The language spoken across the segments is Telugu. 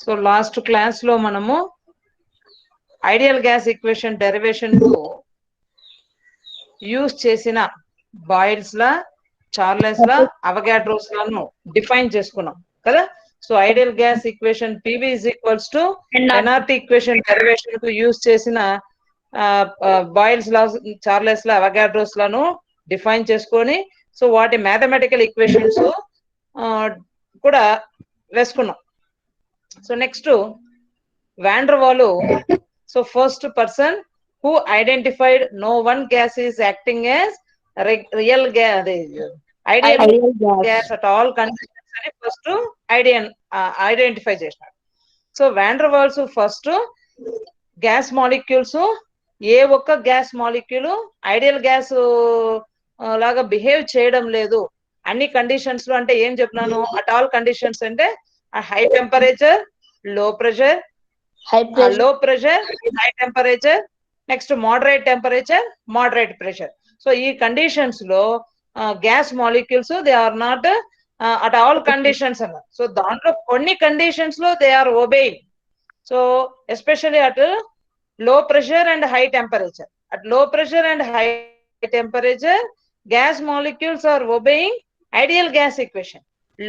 సో లాస్ట్ క్లాస్ లో మనము ఐడియల్ గ్యాస్ ఈక్వేషన్ డెరివేషన్ కు యూజ్ చేసిన Boyle's law, Charles law, Avogadro's లను డిఫైన్ చేసుకున్నాం కదా. So ideal gas equation PV is equals to NRT equation derivation కు యూజ్ చేసిన Boyle's law, Charles law, Avogadro's లను డిఫైన్ చేసుకొని సో వాటి మ్యాథమెటికల్ ఈక్వేషన్స్ కూడా వేసుకున్నాం. So next van der Waal, so first person who identified no one gas is acting as real gas, ideal gas at all conditions అని ఫస్ట్ ఐడెంటిఫై చేసినాడు. So van der Waals first gas molecules ఏ ఒక్క గ్యాస్ మాలిక్యూల్ ఐడియల్ గ్యాస్ లాగా బిహేవ్ చేయడం లేదు అన్ని కండిషన్స్ లో. అంటే ఏం చెప్పినాను, అట్ ఆల్ కండిషన్స్ అంటే high temperature, low pressure, low pressure, high temperature, next moderate temperature, moderate pressure. So ఈ కండిషన్స్ లో gas molecules they are not at all conditions అన్నారు. సో దాంట్లో కొన్ని కండిషన్స్ లో they are obeying. So especially at low pressure and high temperature, at low pressure and high temperature gas molecules are obeying ideal gas equation.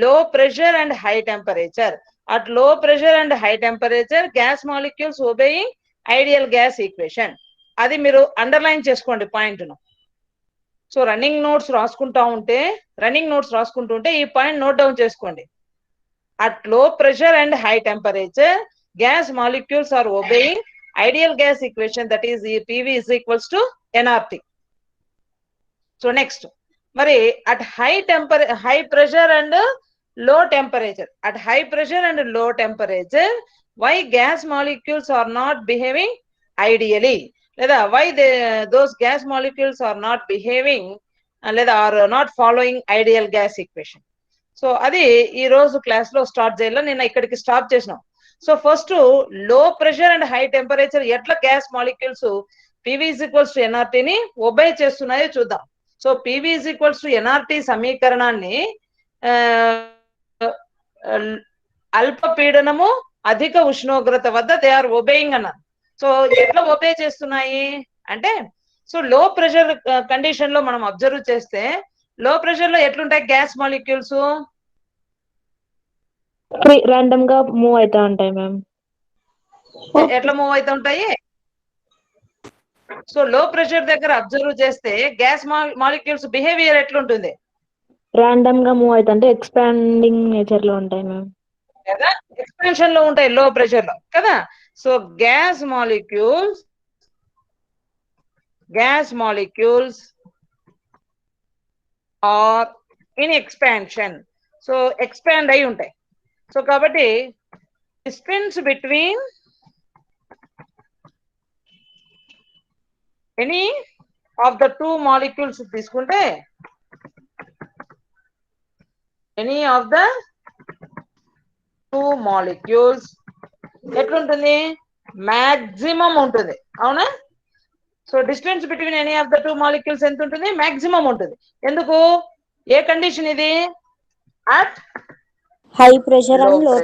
Low pressure and high temperature, at low pressure and high temperature gas molecules obeying ideal gas equation. అది మీరు అండర్లైన్ చేసుకోండి పాయింట్ ను. సో రన్నింగ్ నోట్స్ రాసుకుంటుంటే ఈ పాయింట్ నోట్ డౌన్ చేసుకోండి. At low pressure and high temperature gas molecules are obeying ideal gas equation, that is PV is equals to NRT. So next మరి at high pressure and low temperature, at high pressure and low temperature why gas molecules are not behaving ideally, లేదా why those gas molecules are not behaving లేదా are not following ideal gas equation. So అది ఈ రోజు క్లాస్ లో స్టార్ట్ చేయాలి. నేను ఇక్కడికి స్టాప్ చేసినాం. సో ఫస్ట్ లో ప్రెషర్ అండ్ హై టెంపరేచర్ ఎట్లా gas molecules PV is equals to NRT ని ఒబే చేస్తున్నాయో చూద్దాం. So PV is equals to NRT సమీకరణాన్ని అల్ప పీడనము అధిక ఉష్ణోగ్రత వద్ద దే ఆర్ ఒబేయింగ్ అన్నారు. సో ఎట్లా ఒబే చేస్తున్నాయి అంటే, సో లో ప్రెషర్ కండిషన్ లో మనం అబ్జర్వ్ చేస్తే లో ప్రెషర్ లో ఎట్లుంటాయి గ్యాస్ మాలిక్యూల్స్, రాండమ్ గా మూవ్ అవుతా ఉంటాయి మ్యామ్. ఎట్లా మూవ్ అవుతా ఉంటాయి. సో లో ప్రెషర్ దగ్గర అబ్జర్వ్ చేస్తే గ్యాస్ మాలిక్యూల్స్ బిహేవియర్ ఎట్లుంటుంది, రాండమ్ గా మూవ్ అవుతుంటే ఎక్స్పాండింగ్ నేచర్ లో ఉంటాయి మ్యామ్ కదా, ఎక్స్పాన్షన్ లో ఉంటాయి లో ప్రెషర్ లో కదా. So gas molecules are in expansion, so expand అయి ఉంటాయి. సో కాబట్టి distance between any of the two molecules తీసుకుంటే, any of the two molecules ఎట్లుంటుంది, మాక్సిమం ఉంటుంది. అవునా. So distance between any of the two molecules ఎంత ఉంటుంది, మాక్సిమం ఉంటుంది. ఎందుకు, ఏ కండిషన్ ఇది, at high pressure and low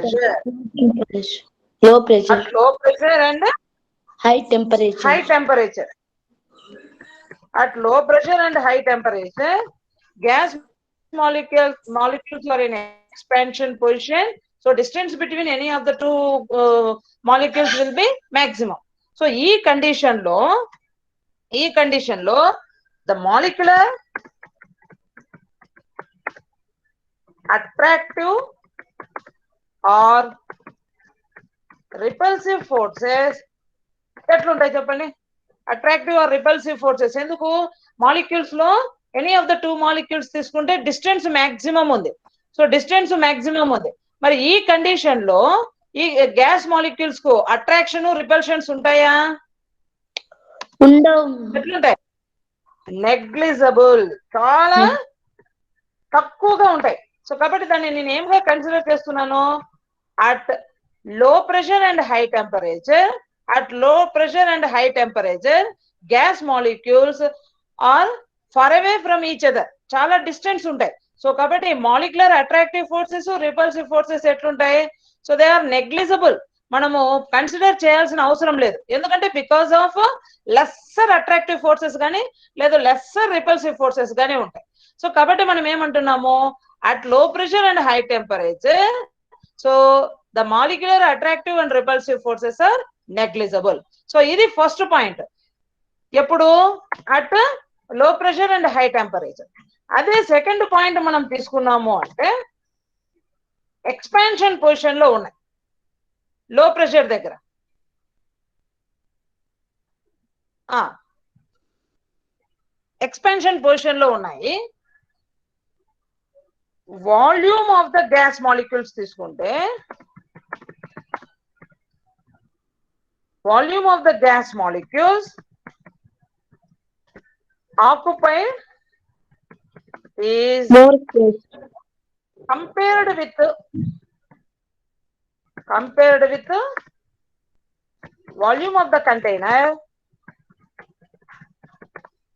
pressure and high temperature. At low pressure and high temperature gas molecules are in expansion position. So distance between any of the two molecules will be maximum. So ఈ కండిషన్ లో the molecular attractive or repulsive forces ఎట్లుంటాయి చెప్పండి, అట్రాక్టివ్ ఆర్ రిపల్సివ్ ఫోర్సెస్. ఎందుకు, మాలిక్యూల్స్ లో any of the two molecules తీసుకుంటే డిస్టెన్స్ మాక్సిమం ఉంది. సో డిస్టెన్స్ మాక్సిమం ఉంది. మరి ఈ కండిషన్ లో ఈ గ్యాస్ మాలిక్యూల్స్ కు అట్రాక్షన్ రిపల్షన్స్ ఉంటాయా, ఎట్లుంటాయి, నెగ్లిజబుల్, చాలా తక్కువగా ఉంటాయి. సో కాబట్టి దాన్ని నేను ఏమిగా కన్సిడర్ చేస్తున్నాను, at low pressure and high temperature, at low pressure and high temperature gas molecules are far away from each other, చాలా డిస్టెన్స్ ఉంటాయి. సో కాబట్టి molecular attractive forces, repulsive forces ఎట్లుంటాయి, సో దే ఆర్ నెగ్లిజిబుల్. మనము కన్సిడర్ చేయాల్సిన అవసరం లేదు, ఎందుకంటే because of lesser attractive forces కానీ లేదా లెస్సర్ రిపల్సివ్ ఫోర్సెస్ కానీ ఉంటాయి. సో కాబట్టి మనం ఏమంటున్నాము, at low pressure and high temperature so the molecular attractive and repulsive forces are negligible. So ఇది ఫస్ట్ పాయింట్, ఎప్పుడు at low pressure and high temperature. అదే సెకండ్ పాయింట్ మనం తీసుకున్నాము అంటే ఎక్స్పాన్షన్ పొజిషన్ లో ఉన్నాయి లో ప్రెషర్ దగ్గర. ఎక్స్పాన్షన్ పొజిషన్ లో ఉన్నాయి. Volume of the gas molecules తీసుకుంటే volume of the gas molecules occupied is more space compared with volume of the container.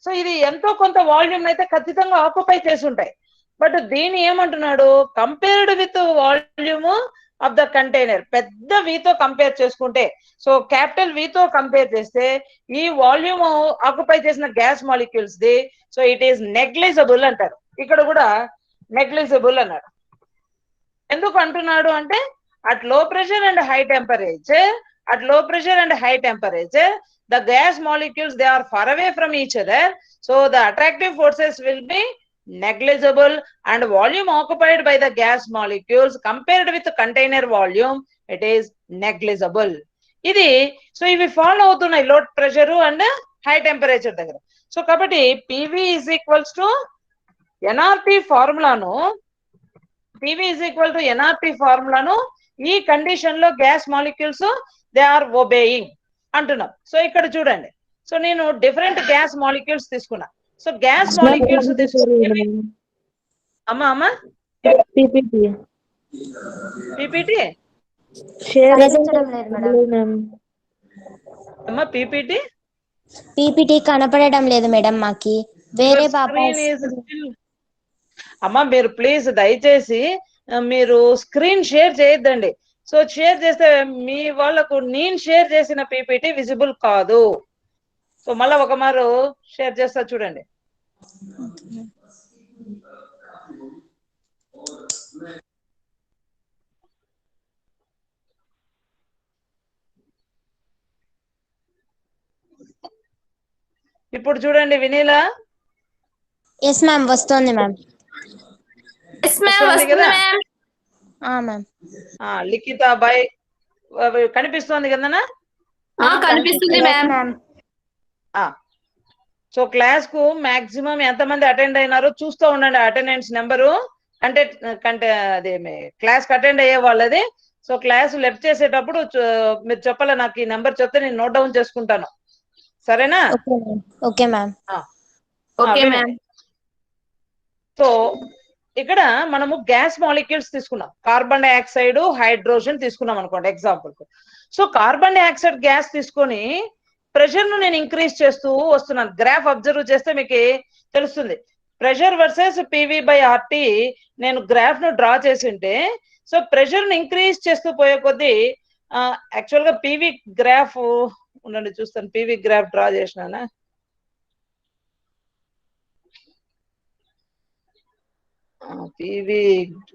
So ఇది ఎంతో కొంత వాల్యూమ్ అయితే ఖచ్చితంగా ఆక్యుపై చేసి ఉంటాయి. బట్ దీన్ని ఏమంటున్నాడు, compared with volume of the container. పెద్ద వీతో కంపేర్ చేసుకుంటే, సో క్యాపిటల్ వీతో కంపేర్ చేస్తే ఈ వాల్యూమ్ ఆక్యుపై చేసిన gas molecules the so it is negligible అంటారు. ఇక్కడ కూడా నెగ్లిజిబుల్ అన్నాడు. ఎందుకు అంటున్నాడు అంటే at low pressure and high temperature the gas molecules they are far away from each other, so the attractive forces will be negligible and volume occupied by the gas molecules compared with the container volume it is negligible. ఇది సో ఇవి ఫాలో అవుతున్నాయి లో ప్రెషర్ అండ్ హై టెంపరేచర్ దగ్గర. సో కాబట్టి PV is equals to NRT ఫార్ములాను ఈ కండిషన్ లో gas molecules they are obeying అంటున్నాం. సో ఇక్కడ చూడండి, సో నేను డిఫరెంట్ గ్యాస్ మాలిక్యూల్స్ తీసుకున్నా. సో గ్యాస్ మాలిక్యూల్స్ తీసుకుని అమ్మా పీపీటీ పీపీటీ కనపడడం లేదు మేడం మాకి. వేరే పాప అమ్మా మీరు ప్లీజ్ దయచేసి మీరు స్క్రీన్ షేర్ చేయొద్దండి. సో షేర్ చేస్తే మీ వాళ్ళకు నేను షేర్ చేసిన పీపీటీ విజిబుల్ కాదు. సో మళ్ళీ ఒక మారు షేర్ చేస్తా చూడండి. ఇప్పుడు చూడండి వినీలా. ఎస్ మ్యామ్ వస్తుంది మ్యామ్. లిఖిత బాయ్ కనిపిస్తోంది కదనా? కనిపిస్తుంది మ్యామ్. సో క్లాస్ కు మాక్సిమం ఎంతమంది అటెండ్ అయినారో చూస్తూ ఉండండి. అటెండెన్స్ నెంబరు అదే క్లాస్ కి అటెండ్ అయ్యే వాళ్ళది. సో క్లాస్ లెఫ్ట్ చేసేటప్పుడు మీరు చెప్పాలి, నాకు ఈ నెంబర్ చెప్తే నేను నోట్ డౌన్ చేసుకుంటాను. సరేనా? Okay ma'am. సో ఇక్కడ మనము గ్యాస్ మాలిక్యూల్స్ తీసుకున్నాం. కార్బన్ డైఆక్సైడ్, హైడ్రోజన్ తీసుకున్నాం అనుకోండి ఎగ్జాంపుల్ కు. సో కార్బన్ డైఆక్సైడ్ గ్యాస్ తీసుకొని ప్రెషర్ ను నేను ఇంక్రీజ్ చేస్తూ వస్తున్నాను. గ్రాఫ్ అబ్జర్వ్ చేస్తే మీకు తెలుస్తుంది. ప్రెషర్ వర్సెస్ PV/RT నేను గ్రాఫ్ ను డ్రా చేసి ఉంటే, సో ప్రెషర్ ను ఇంక్రీజ్ చేస్తూ పోయే కొద్దీ యాక్చువల్ గా PV గ్రాఫ్ ఉండండి చూస్తాను. PV గ్రాఫ్ డ్రా చేసినానా? PV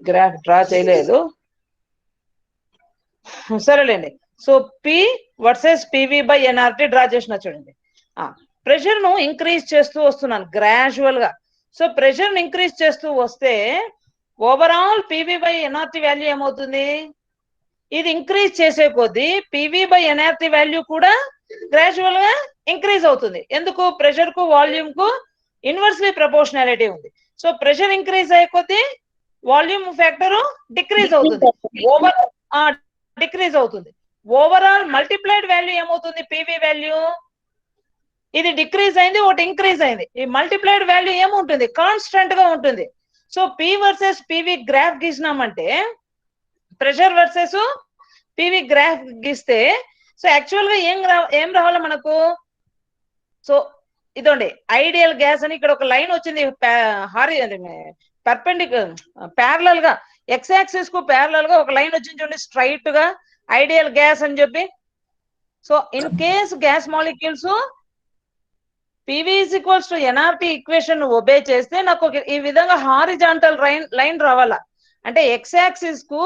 గ్రాఫ్ డ్రా చేయలేదు, సరేలేండి. So P versus PV/NRT draw చేసిన చూడండి. ప్రెషర్ ను ఇంక్రీజ్ చేస్తూ వస్తున్నాను గ్రాడ్యువల్ గా. సో ప్రెషర్ ను ఇంక్రీజ్ చేస్తూ వస్తే ఓవరాల్ PV/NRT వాల్యూ ఏమవుతుంది? ఇది ఇంక్రీజ్ చేసే కొద్దీ PV/NRT వాల్యూ కూడా గ్రాడ్యువల్ గా ఇంక్రీజ్ అవుతుంది. ఎందుకు? ప్రెషర్ కు వాల్యూమ్ కు ఇన్వర్స్లీ ప్రపోర్షనాలిటీ ఉంది. సో ప్రెషర్ ఇంక్రీజ్ అయ్యే కొద్దీ వాల్యూమ్ ఫ్యాక్టర్ డిక్రీజ్ అవుతుంది, డిక్రీజ్ అవుతుంది. ఓవరాల్ మల్టిప్లైడ్ వాల్యూ ఏమవుతుంది? PV వాల్యూ ఇది డిక్రీజ్ అయింది, ఒకటి ఇంక్రీజ్ అయింది. ఈ మల్టిప్లైడ్ వాల్యూ ఏముంటుంది? కాన్స్టెంట్ గా ఉంటుంది. So P versus PV graph గీసినామంటే, ప్రెషర్ వర్సెస్ PV గ్రాఫ్ గీస్తే సో యాక్చువల్ గా ఏం రావాలి మనకు? సో ఇదండి ఐడియల్ గ్యాస్ అని ఇక్కడ ఒక లైన్ వచ్చింది, ప్యారలల్ గా ఎక్స్ యాక్సిస్ కు ప్యారలల్ గా ఒక లైన్ వచ్చింది చూడండి స్ట్రైట్ గా ఐడియల్ గ్యాస్ అని చెప్పి. So in case gas molecules PV is equals to NRT equation obey చేస్తే నాకు ఈ విధంగా హారిజాంటల్ లైన్ రావాలా, అంటే ఎక్స్ యాక్సిస్ కు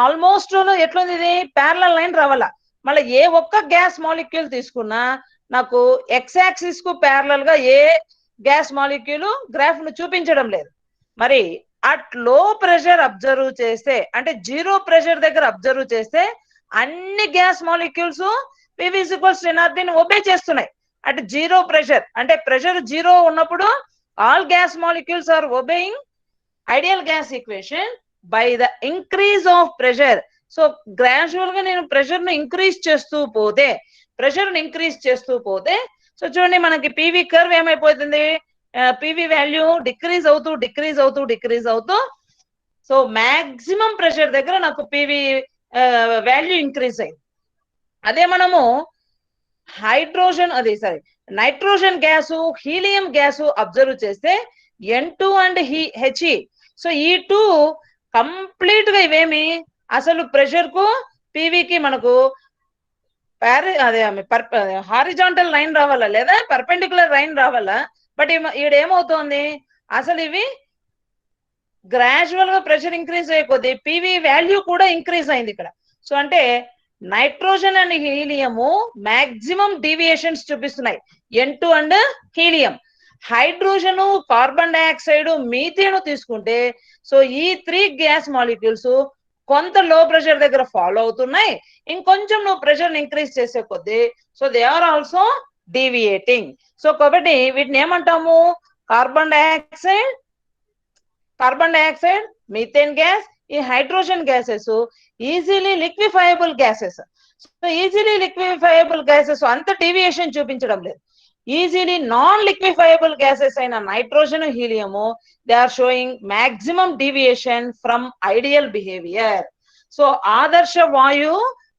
ఆల్మోస్ట్ ఎట్లుంది ఇది ప్యారలల్ లైన్ రావాలా. మళ్ళీ ఏ ఒక్క గ్యాస్ మాలిక్యూల్ తీసుకున్నా నాకు ఎక్స్ యాక్సిస్ కు ప్యారలల్ గా ఏ గ్యాస్ మాలిక్యూల్ గ్రాఫ్ ను చూపించడం లేదు. మరి అట్ లో ప్రెషర్ అబ్జర్వ్ చేస్తే అంటే జీరో ప్రెషర్ దగ్గర అబ్జర్వ్ చేస్తే అన్ని gas molecules PV is equals to ఎన్ఆర్టీని ఒబే చేస్తున్నాయి. అట్ జీరో ప్రెషర్ అంటే ప్రెషర్ జీరో ఉన్నప్పుడు all gas molecules are obeying ideal gas equation. By the increase of pressure, so gradual గా నేను ప్రెషర్ ను ఇంక్రీజ్ చేస్తూ పోతే సో చూడండి మనకి పివి కర్వ్ ఏమైపోతుంది, పివి వాల్యూ డిక్రీజ్ అవుతూ సో మాక్సిమం ప్రెషర్ దగ్గర నాకు పివి వాల్యూ ఇంక్రీజ్ అయింది. అదే మనము nitrogen gas helium gas observe చేస్తే N2 అండ్ He, సో ఈ టూ కంప్లీట్ గా ఇవేమి అసలు ప్రెషర్ కు పివికి మనకు హారిజాంటల్ లైన్ రావాలా లేదా పర్పెండిక్యులర్ లైన్ రావాలా. బట్ ఈడేమవుతోంది అసలు ఇవి గ్రాడ్యువల్ గా ప్రెషర్ ఇంక్రీజ్ అయిపోద్ది, పివి వాల్యూ కూడా ఇంక్రీజ్ అయింది ఇక్కడ. సో అంటే nitrogen and helium maximum deviations చూపిస్తున్నాయి N2 and helium. Hydrogen, carbon dioxide, methane తీసుకుంటే సో ఈ 3 గ్యాస్ మాలిక్యూల్స్ కొంత లో ప్రెషర్ దగ్గర ఫాలో అవుతున్నాయి, ఇంకొంచెం నువ్వు ప్రెషర్ ఇంక్రీజ్ చేసే కొద్దీ so they are also deviating. So కాబట్టి వీటిని ఏమంటాము కార్బన్ డైఆక్సైడ్, మీథేన్ గ్యాస్, ఈ hydrogen gases easily liquefiable gases. So easily liquefiable gases అంత డీవియేషన్ చూపించడం లేదు. ఈజీలీ నాన్ లిక్విఫైయబుల్ గ్యాసెస్ అయిన nitrogen, helium they are showing maximum deviation from ideal behaviour. So ఆదర్శ వాయు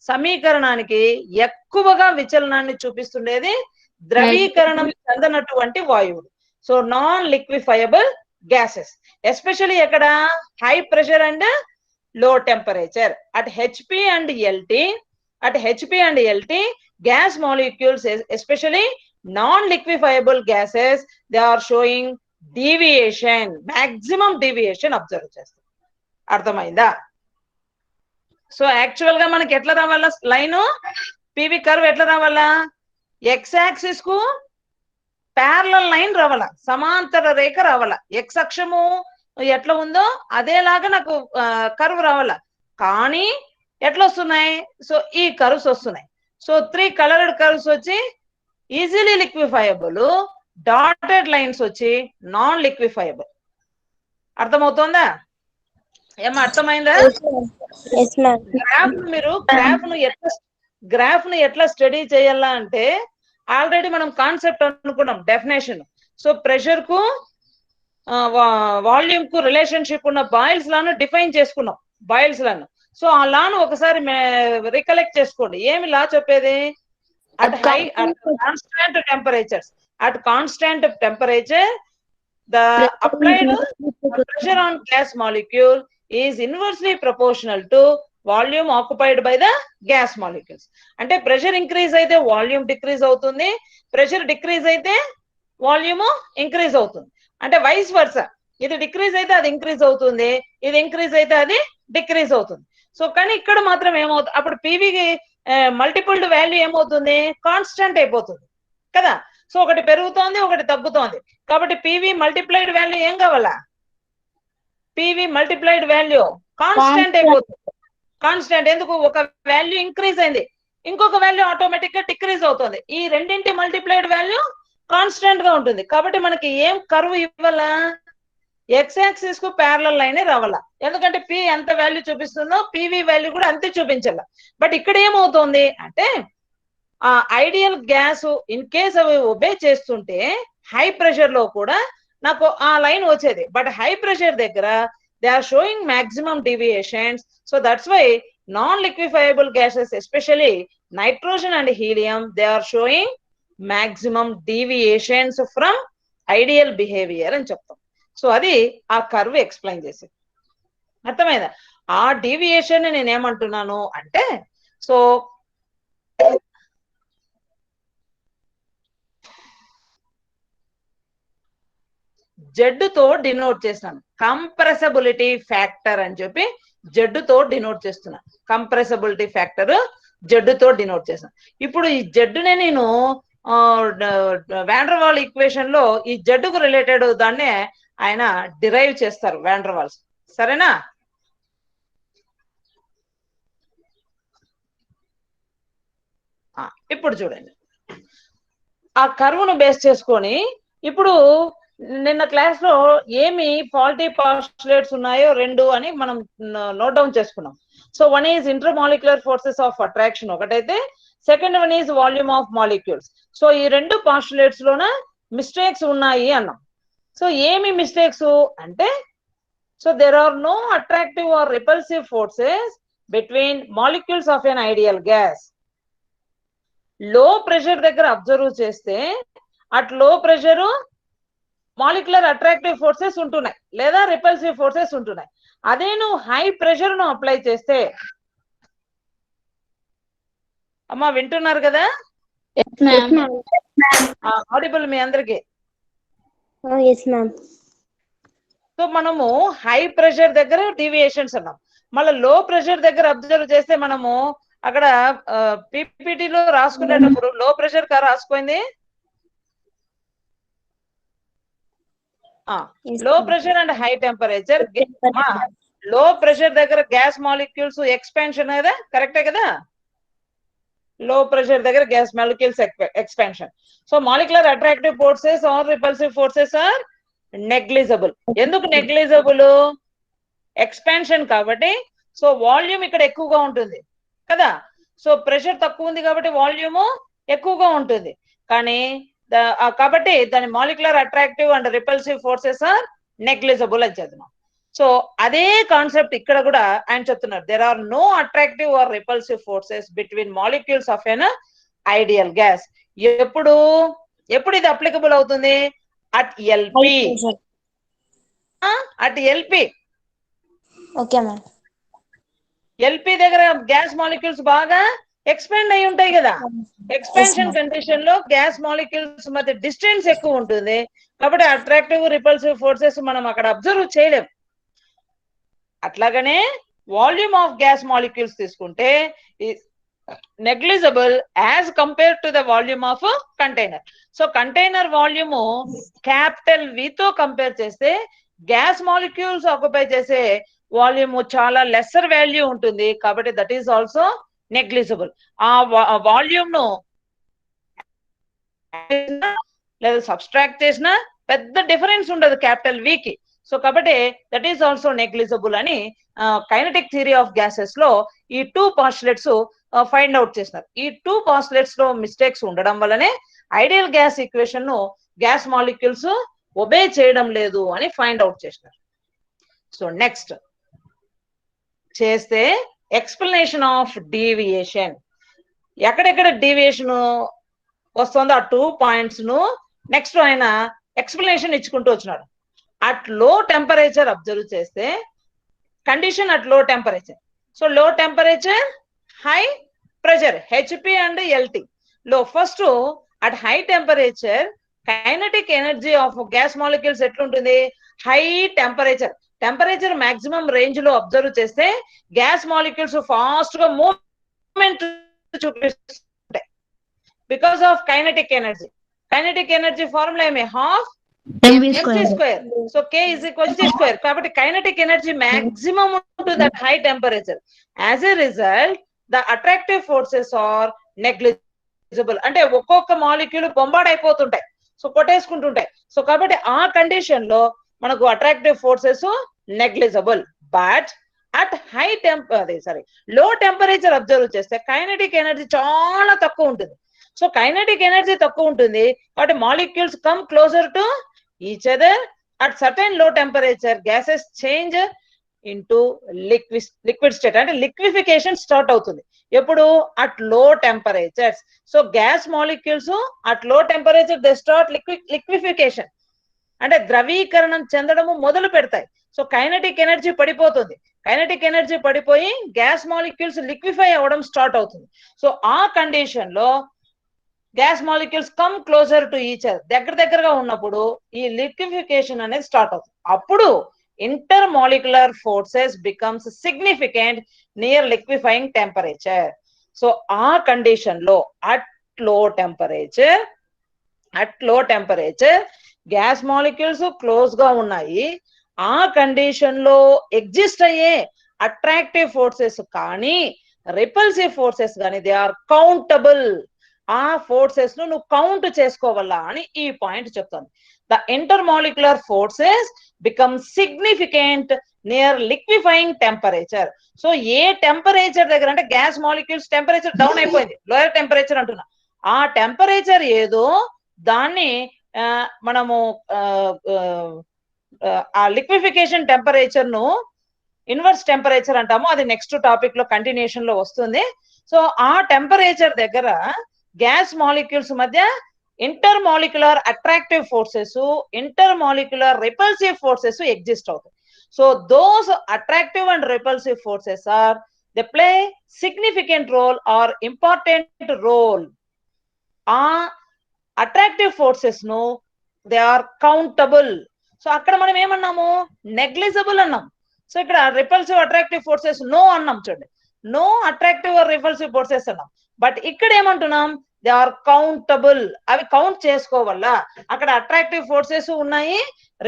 సమీకరణానికి ఎక్కువగా విచలనాన్ని చూపిస్తుండేది ద్రవీకరణం చెందనటువంటి వాయువులు. So non liquefiable gases, especially ఎక్కడ high pressure and low temperature. At HP and LT gas molecules, especially non-liquefiable gases, they are showing deviation, maximum deviation observe చేస్తారు. అర్థమైందా? సో యాక్చువల్ గా మనకి ఎట్లా రావాలా లైన్ పివి కర్వ్ ఎట్లా రావాలా ఎక్స్ యాక్సిస్ కు ప్యారలల్ లైన్ రావాలా, సమాంతర రేఖ రావాలా, ఎక్స్ అక్షము ఎట్లా ఉందో అదేలాగా నాకు కర్వ్ రావాలా. కానీ ఎట్లా వస్తున్నాయి సో ఈ కర్వ్స్ వస్తున్నాయి. సో 3 కలర్డ్ కర్వ్స్ వచ్చి ఈజీలీ లిక్విఫైయబుల్, డాటెడ్ లైన్స్ వచ్చి నాన్ లిక్విఫైయబుల్. అర్థమవుతుందా? ఏమో అర్థమైందా? గ్రాఫ్ ను ఎట్లా స్టడీ చేయాలా అంటే ఆల్రెడీ మనం కాన్సెప్ట్ అనుకున్నాం డెఫినేషన్. సో ప్రెషర్ కు వాల్యూమ్ కు రిలేషన్షిప్ ఉన్న బాయిల్స్ లాను డిఫైన్ చేసుకున్నాం, బాయిల్స్ లాను. సో ఆ లాను ఒకసారి రికలెక్ట్ చేసుకోండి. ఏమి లా చెప్పేది? At constant temperature the applied pressure on gas molecule is inversely proportional to volume occupied by the gas molecules. అంటే ప్రెషర్ ఇంక్రీజ్ అయితే వాల్యూమ్ డిక్రీజ్ అవుతుంది, ప్రెషర్ డిక్రీజ్ అయితే వాల్యూమ్ ఇంక్రీజ్ అవుతుంది. అంటే వైస్ వర్సా, ఇది డిక్రీజ్ అయితే అది ఇంక్రీజ్ అవుతుంది, ఇది ఇంక్రీజ్ అయితే అది డిక్రీజ్ అవుతుంది. సో కానీ ఇక్కడ మాత్రం ఏమవుతుంది, అప్పుడు పివికి మల్టిపుల్డ్ వాల్యూ ఏమవుతుంది, కాన్స్టెంట్ అయిపోతుంది కదా. సో ఒకటి పెరుగుతోంది, ఒకటి తగ్గుతోంది. కాబట్టి పివి మల్టిప్లైడ్ వాల్యూ ఏం కావాలా? పివి మల్టిప్లైడ్ వాల్యూ కాన్స్టెంట్ అయిపోతుంది. కాన్స్టెంట్ ఎందుకు? ఒక వాల్యూ ఇంక్రీజ్ అయింది, ఇంకొక వాల్యూ ఆటోమేటిక్ గా డిక్రీజ్ అవుతుంది. ఈ రెండింటి మల్టిప్లైడ్ వాల్యూ కాన్స్టెంట్ గా ఉంటుంది. కాబట్టి మనకి ఏం కర్వ్ ఇవ్వాలా? ఎక్స్ యాక్సిస్ కు ప్యారలల్ లైన్ రావాలా. ఎందుకంటే పి ఎంత వాల్యూ చూపిస్తుందో పివి వాల్యూ కూడా అంతే చూపించాల. బట్ ఇక్కడ ఏమవుతుంది అంటే ఆ ఐడియల్ గ్యాస్ ఇన్ కేస్ అవి ఒబే చేస్తుంటే హై ప్రెషర్ లో కూడా నాకు ఆ లైన్ వచ్చేది. బట్ హై ప్రెషర్ దగ్గర they are showing maximum deviations. So that's why non-liquefiable gases, especially nitrogen and helium, they are showing maximum deviations from ideal behavior అని చెప్తాం. సో అది ఆ కర్వ్ ఎక్స్ప్లెయిన్ చేసి అర్థమైందా? ఆ డీవియేషన్ నేను ఏమంటున్నాను అంటే, సో జడ్డుతో డినోట్ చేస్తాను, కంప్రెసబిలిటీ ఫ్యాక్టర్ అని చెప్పి జడ్డుతో డినోట్ చేస్తున్నాను. కంప్రెసబిలిటీ ఫ్యాక్టర్ జడ్డుతో డినోట్ చేస్తాను. ఇప్పుడు ఈ జడ్డునే నేను వాండర్వాల్ ఈక్వేషన్ లో ఈ జడ్డుకు రిలేటెడ్ దాన్నే ఆయన డిరైవ్ చేస్తారు వాండర్వాల్స్. సరేనా? ఇప్పుడు చూడండి, ఆ కర్వ్ను బేస్ చేసుకొని ఇప్పుడు నిన్న క్లాస్ లో ఏమి ఫాల్టీ పాస్టులేట్స్ ఉన్నాయో 2 అని మనం నోట్ డౌన్ చేసుకున్నాం. So one is intermolecular forces of attraction ఒకటైతే, second one is volume of molecules. So ఈ 2 పాస్టులేట్స్ లోన మిస్టేక్స్ ఉన్నాయి అన్నాం. సో ఏమి మిస్టేక్స్ అంటే, so there are no attractive or repulsive forces between molecules of an ideal gas. లో ప్రెషర్ దగ్గర అబ్జర్వ్ చేస్తే at low pressure molecular attractive forces ఉంటున్నాయి లేదా రిపల్సివ్ ఫోర్సెస్ ఉంటున్నాయి. అదే నువ్వు హై ప్రెషర్ ను అప్లై చేస్తే, అమ్మా వింటున్నారు కదా? ఆడిబుల్ మీ అందరికి? సో మనము హై ప్రెషర్ దగ్గర డీవియేషన్స్ అన్నాం, మళ్ళీ లో ప్రెషర్ దగ్గర అబ్జర్వ్ చేస్తే మనము అక్కడ పీపీటీలో రాసుకునేటప్పుడు లో ప్రెషర్ కా రాసుకుంది. Low pressure and high temperature. Low pressure దగ్గర గ్యాస్ మాలిక్యూల్స్ ఎక్స్పాన్షన్ కదా, కరెక్టే కదా? లో ప్రెషర్ దగ్గర gas molecules expansion. So molecular attractive forces or repulsive forces are negligible. ఎందుకు నెగ్లిజిబుల్? ఎక్స్పాన్షన్ కాబట్టి. సో వాల్యూమ్ ఇక్కడ ఎక్కువగా ఉంటుంది కదా, సో ప్రెషర్ తక్కువ ఉంది కాబట్టి వాల్యూమ్ ఎక్కువగా ఉంటుంది, కానీ కాబట్టి దాని molecular attractive and repulsive forces are negligible అని చెప్తున్నాం. సో అదే కాన్సెప్ట్ ఇక్కడ కూడా ఆయన చెప్తున్నారు, there are no attractive or repulsive forces between molecules of an ideal gas. ఎప్పుడు ఇది అప్లికబుల్ అవుతుంది? At LP. At LP. Okay ma'am. LP దగ్గర గ్యాస్ మాలిక్యూల్స్ బాగా ఎక్స్పాండ్ అయి ఉంటాయి కదా. ఎక్స్పాన్షన్ కండిషన్ లో గ్యాస్ మాలిక్యూల్స్ మధ్య డిస్టెన్స్ ఎక్కువ ఉంటుంది కాబట్టి అట్రాక్టివ్ రిపల్సివ్ ఫోర్సెస్ మనం అక్కడ అబ్జర్వ్ చేయలేం. అట్లాగనే వాల్యూమ్ ఆఫ్ గ్యాస్ మాలిక్యూల్స్ తీసుకుంటే negligible as compare to the volume of container. So container volume capital వి తో కంపేర్ చేస్తే గ్యాస్ మాలిక్యూల్స్ ఆక్యుపై చేసే వాల్యూమ్ చాలా లెస్సర్ వాల్యూ ఉంటుంది కాబట్టి దట్ ఈస్ ఆల్సో నెగ్లిజిబుల్. ఆ వాల్యూమ్ ను లేదా సబ్స్ట్రాక్ట్ చేసినా పెద్ద డిఫరెన్స్ ఉండదు క్యాపిటల్ వి కి. సో కాబట్టి దట్ ఈస్ ఆల్సో నెగ్లిజిబుల్ అని కైనెటిక్ థియరీ ఆఫ్ గ్యాసెస్ లో ఈ 2 పాస్టులేట్స్ ఫైండ్ అవుట్ చేసినారు. ఈ 2 పాస్టులేట్స్ లో మిస్టేక్స్ ఉండడం వల్లనే ఐడియల్ గ్యాస్ ఈక్వేషన్ ను గ్యాస్ మాలిక్యూల్స్ ఒబే చేయడం లేదు అని ఫైండ్ అవుట్ చేసినారు. సో నెక్స్ట్ చేస్తే ఎక్స్ప్లెనేషన్ ఆఫ్ డీవియేషన్. ఎక్కడెక్కడ డీవియేషన్ వస్తుందో ఆ 2 పాయింట్స్ ను నెక్స్ట్ ఆయన ఎక్స్ప్లెనేషన్ ఇచ్చుకుంటూ వచ్చినాడు. అట్ లో టెంపరేచర్ అబ్జర్వ్ చేస్తే condition at low temperature. So low temperature high pressure HP and LT. లో first at high temperature kinetic energy of gas molecules ఎట్లుంటుంది? హై టెంపరేచర్ మాక్సిమం రేంజ్ లో అబ్జర్వ్ చేస్తే గ్యాస్ మాలిక్యూల్స్ ఫాస్ట్ గా మూవ్మెంట్ చూపిస్తుంటాయి because of kinetic energy. Kinetic energy formula ఏమి? Half mc square. So k is equal to square. కాబట్టి కైనెటిక్ ఎనర్జీ మాక్సిమం ఉంటుంది at high temperature. As a result, the attractive forces are negligible. అంటే ఒక్కొక్క మాలిక్యూల్ బొంబార్డ్ అయిపోతుంటాయి, సో కొట్టేసుకుంటుంటాయి. సో కాబట్టి ఆ కండిషన్ లో మనకు attractive forces negligible. But at high low temperature observe చేస్తే కైనెటిక్ ఎనర్జీ చాలా తక్కువ ఉంటుంది. సో కైనెటిక్ ఎనర్జీ తక్కువ ఉంటుంది కాబట్టి molecules come closer to each other. At certain low temperature gases change into liquid state, అంటే లిక్విఫికేషన్ స్టార్ట్ అవుతుంది. ఎప్పుడు? At low temperatures. So gas molecules at low temperature they start liquefaction, అంటే ద్రవీకరణం చెందడము మొదలు పెడతాయి. సో కైనెటిక్ ఎనర్జీ పడిపోతుంది కైనెటిక్ ఎనర్జీ పడిపోయి గ్యాస్ మాలిక్యూల్స్ లిక్విఫై అవ్వడం స్టార్ట్ అవుతుంది. సో ఆ కండిషన్ లో gas molecules come closer to each other, దగ్గర దగ్గరగా ఉన్నప్పుడు ఈ లిక్విఫికేషన్ అనేది స్టార్ట్ అవుతుంది. అప్పుడు intermolecular forces becomes significant near liquefying temperature. So ఆ కండిషన్ లో at low temperature gas molecules close గా ఉన్నాయి. ఆ కండిషన్ లో ఎగ్జిస్ట్ అయ్యే అట్రాక్టివ్ ఫోర్సెస్ కానీ రిపల్సివ్ ఫోర్సెస్ కానీ దే ఆర్ కౌంటబుల్. ఆ ఫోర్సెస్ ను నువ్వు కౌంట్ చేసుకోవాలా అని ఈ పాయింట్ చెప్తాను. The intermolecular forces become significant near liquefying temperature. So ఏ టెంపరేచర్ దగ్గర అంటే గ్యాస్ మాలిక్యూల్స్ టెంపరేచర్ డౌన్ అయిపోయింది, లోయర్ టెంపరేచర్ అంటున్నా, ఆ టెంపరేచర్ ఏదో దాన్ని మనము ఆ లిక్విఫికేషన్ టెంపరేచర్ ను ఇన్వర్స్ టెంపరేచర్ అంటాము. అది నెక్స్ట్ టాపిక్ లో కంటిన్యూషన్ లో వస్తుంది. సో ఆ టెంపరేచర్ దగ్గర గ్యాస్ మాలిక్యూల్స్ మధ్య intermolecular attractive forces, intermolecular repulsive forces exist అవుతాయి. So those attractive and repulsive forces are they play significant role or important role. ఆ అట్రాక్టివ్ ఫోర్సెస్ ను దే ఆర్ కౌంటబుల్. సో అక్కడ మనం ఏమన్నాము, నెగ్లిజిబుల్ అన్నాం. సో ఇక్కడ రిపల్సివ్ అట్రాక్టివ్ ఫోర్సెస్ నో అన్నాం, చూడండి, no attractive or repulsive forces అన్నాం. బట్ ఇక్కడ ఏమంటున్నాం, దే ఆర్ కౌంటబుల్. అవి కౌంట్ చేసుకోవాల. అక్కడ అట్రాక్టివ్ ఫోర్సెస్ ఉన్నాయి,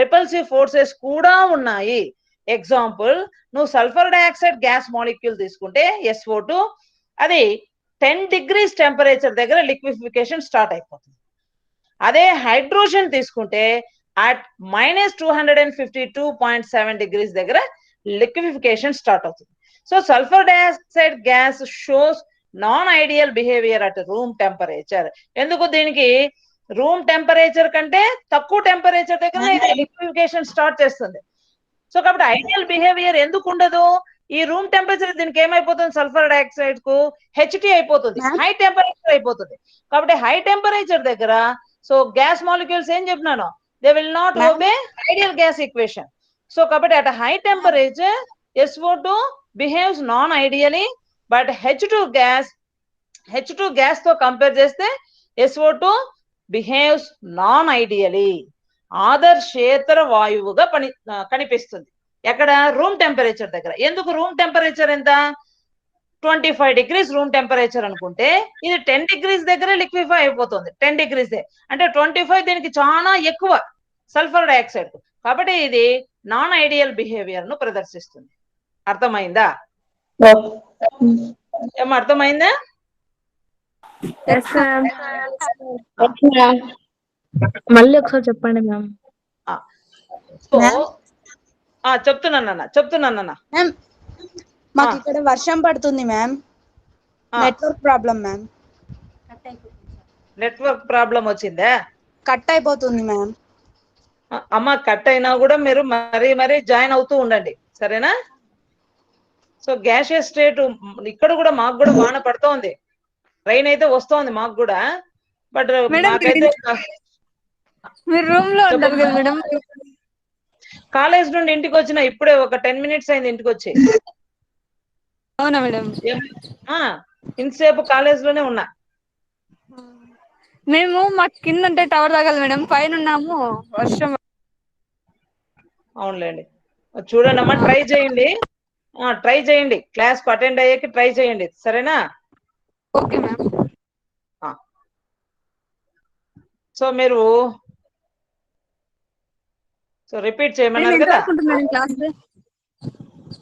రిపల్సివ్ ఫోర్సెస్ కూడా ఉన్నాయి. ఎగ్జాంపుల్, నువ్వు సల్ఫర్ డైఆక్సైడ్ గ్యాస్ మాలిక్యూల్ తీసుకుంటే SO2, అది 10 degrees టెంపరేచర్ దగ్గర లిక్విఫికేషన్ స్టార్ట్ అయిపోతుంది. అదే హైడ్రోజన్ తీసుకుంటే at -252.7 degrees దగ్గర లిక్విఫికేషన్ స్టార్ట్ అవుతుంది. So sulphur dioxide gas shows non ideal behaviour at room temperature. ఎందుకు, దీనికి రూమ్ టెంపరేచర్ కంటే తక్కువ టెంపరేచర్ దగ్గర లిక్విఫికేషన్ స్టార్ట్ చేస్తుంది. సో కాబట్టి ఐడియల్ బిహేవియర్ ఎందుకు ఉండదు, ఈ రూమ్ టెంపరేచర్ దీనికి ఏమైపోతుంది, సల్ఫర్ డైఆక్సైడ్ కు HT అయిపోతుంది, హై టెంపరేచర్ అయిపోతుంది. కాబట్టి హై టెంపరేచర్ దగ్గర సో గ్యాస్ మాలిక్యూల్స్ ఏం చెప్పినాను, they will not obey ideal gas equation. So కాబట్టి at high temperature SO2 behaves non ideally, but H2 gas తో కంపేర్ చేస్తే SO2 బిహేవ్స్ నాన్ ఐడియలీ, ఆదర్శేతర వాయువుగా కనిపిస్తుంది. ఎక్కడ, రూమ్ టెంపరేచర్ దగ్గర. ఎందుకు రూమ్ టెంపరేచర్ ఎంత, 25 degrees రూమ్ టెంపరేచర్ అనుకుంటే ఇది 10 degrees దగ్గర లిక్విఫై అయిపోతుంది. 10 degrees అంటే 25 దీనికి చాలా ఎక్కువ సల్ఫర్ డైఆక్సైడ్. కాబట్టి ఇది నాన్ ఐడియల్ బిహేవియర్ ను ప్రదర్శిస్తుంది. అర్థమైందా? ఏం అర్థమైందా? మళ్ళీ ఒకసారి చెప్పండి మ్యామ్. సో చెప్తున్నానన్న మాకు ఇక్కడ వర్షం పడుతుంది ma'am, network problem ma'am. Network problem వచ్చిందా? కట్ అయిపోతుంది మ్యామ్. అమ్మ కట్ అయినా కూడా మీరు మరీ జాయిన్ అవుతూ ఉండండి, సరేనా? సో గ్యాషియస్ స్టేట్ ఇక్కడ కూడా మాకు కూడా వాన పడుతోంది, రైన్ అయితే వస్తోంది మాకు కూడా. బట్ నాకైతే మీరు రూమ్ లో ఉంటారు కదా మేడం, కాలేజ్ నుండి ఇంటికి వచ్చిన ఇప్పుడే ఒక 10 minutes అయింది ఇంటికి వచ్చి. అవునా మేడం? ఇంతసేపు కాలేజ్ లోనే ఉన్నా. మేము మాకు కింద ఉంటే టవర్ తగలదు మేడం, పైన ఉన్నాము వర్షం. అవునులేండి, చూడండి అమ్మా, ట్రై చేయండి, క్లాస్ కు అటెండ్ అయ్యేకి ట్రై చేయండి, సరేనా? Okay ma'am. సో మీరు రిపీట్ చేయమన్నారు కదా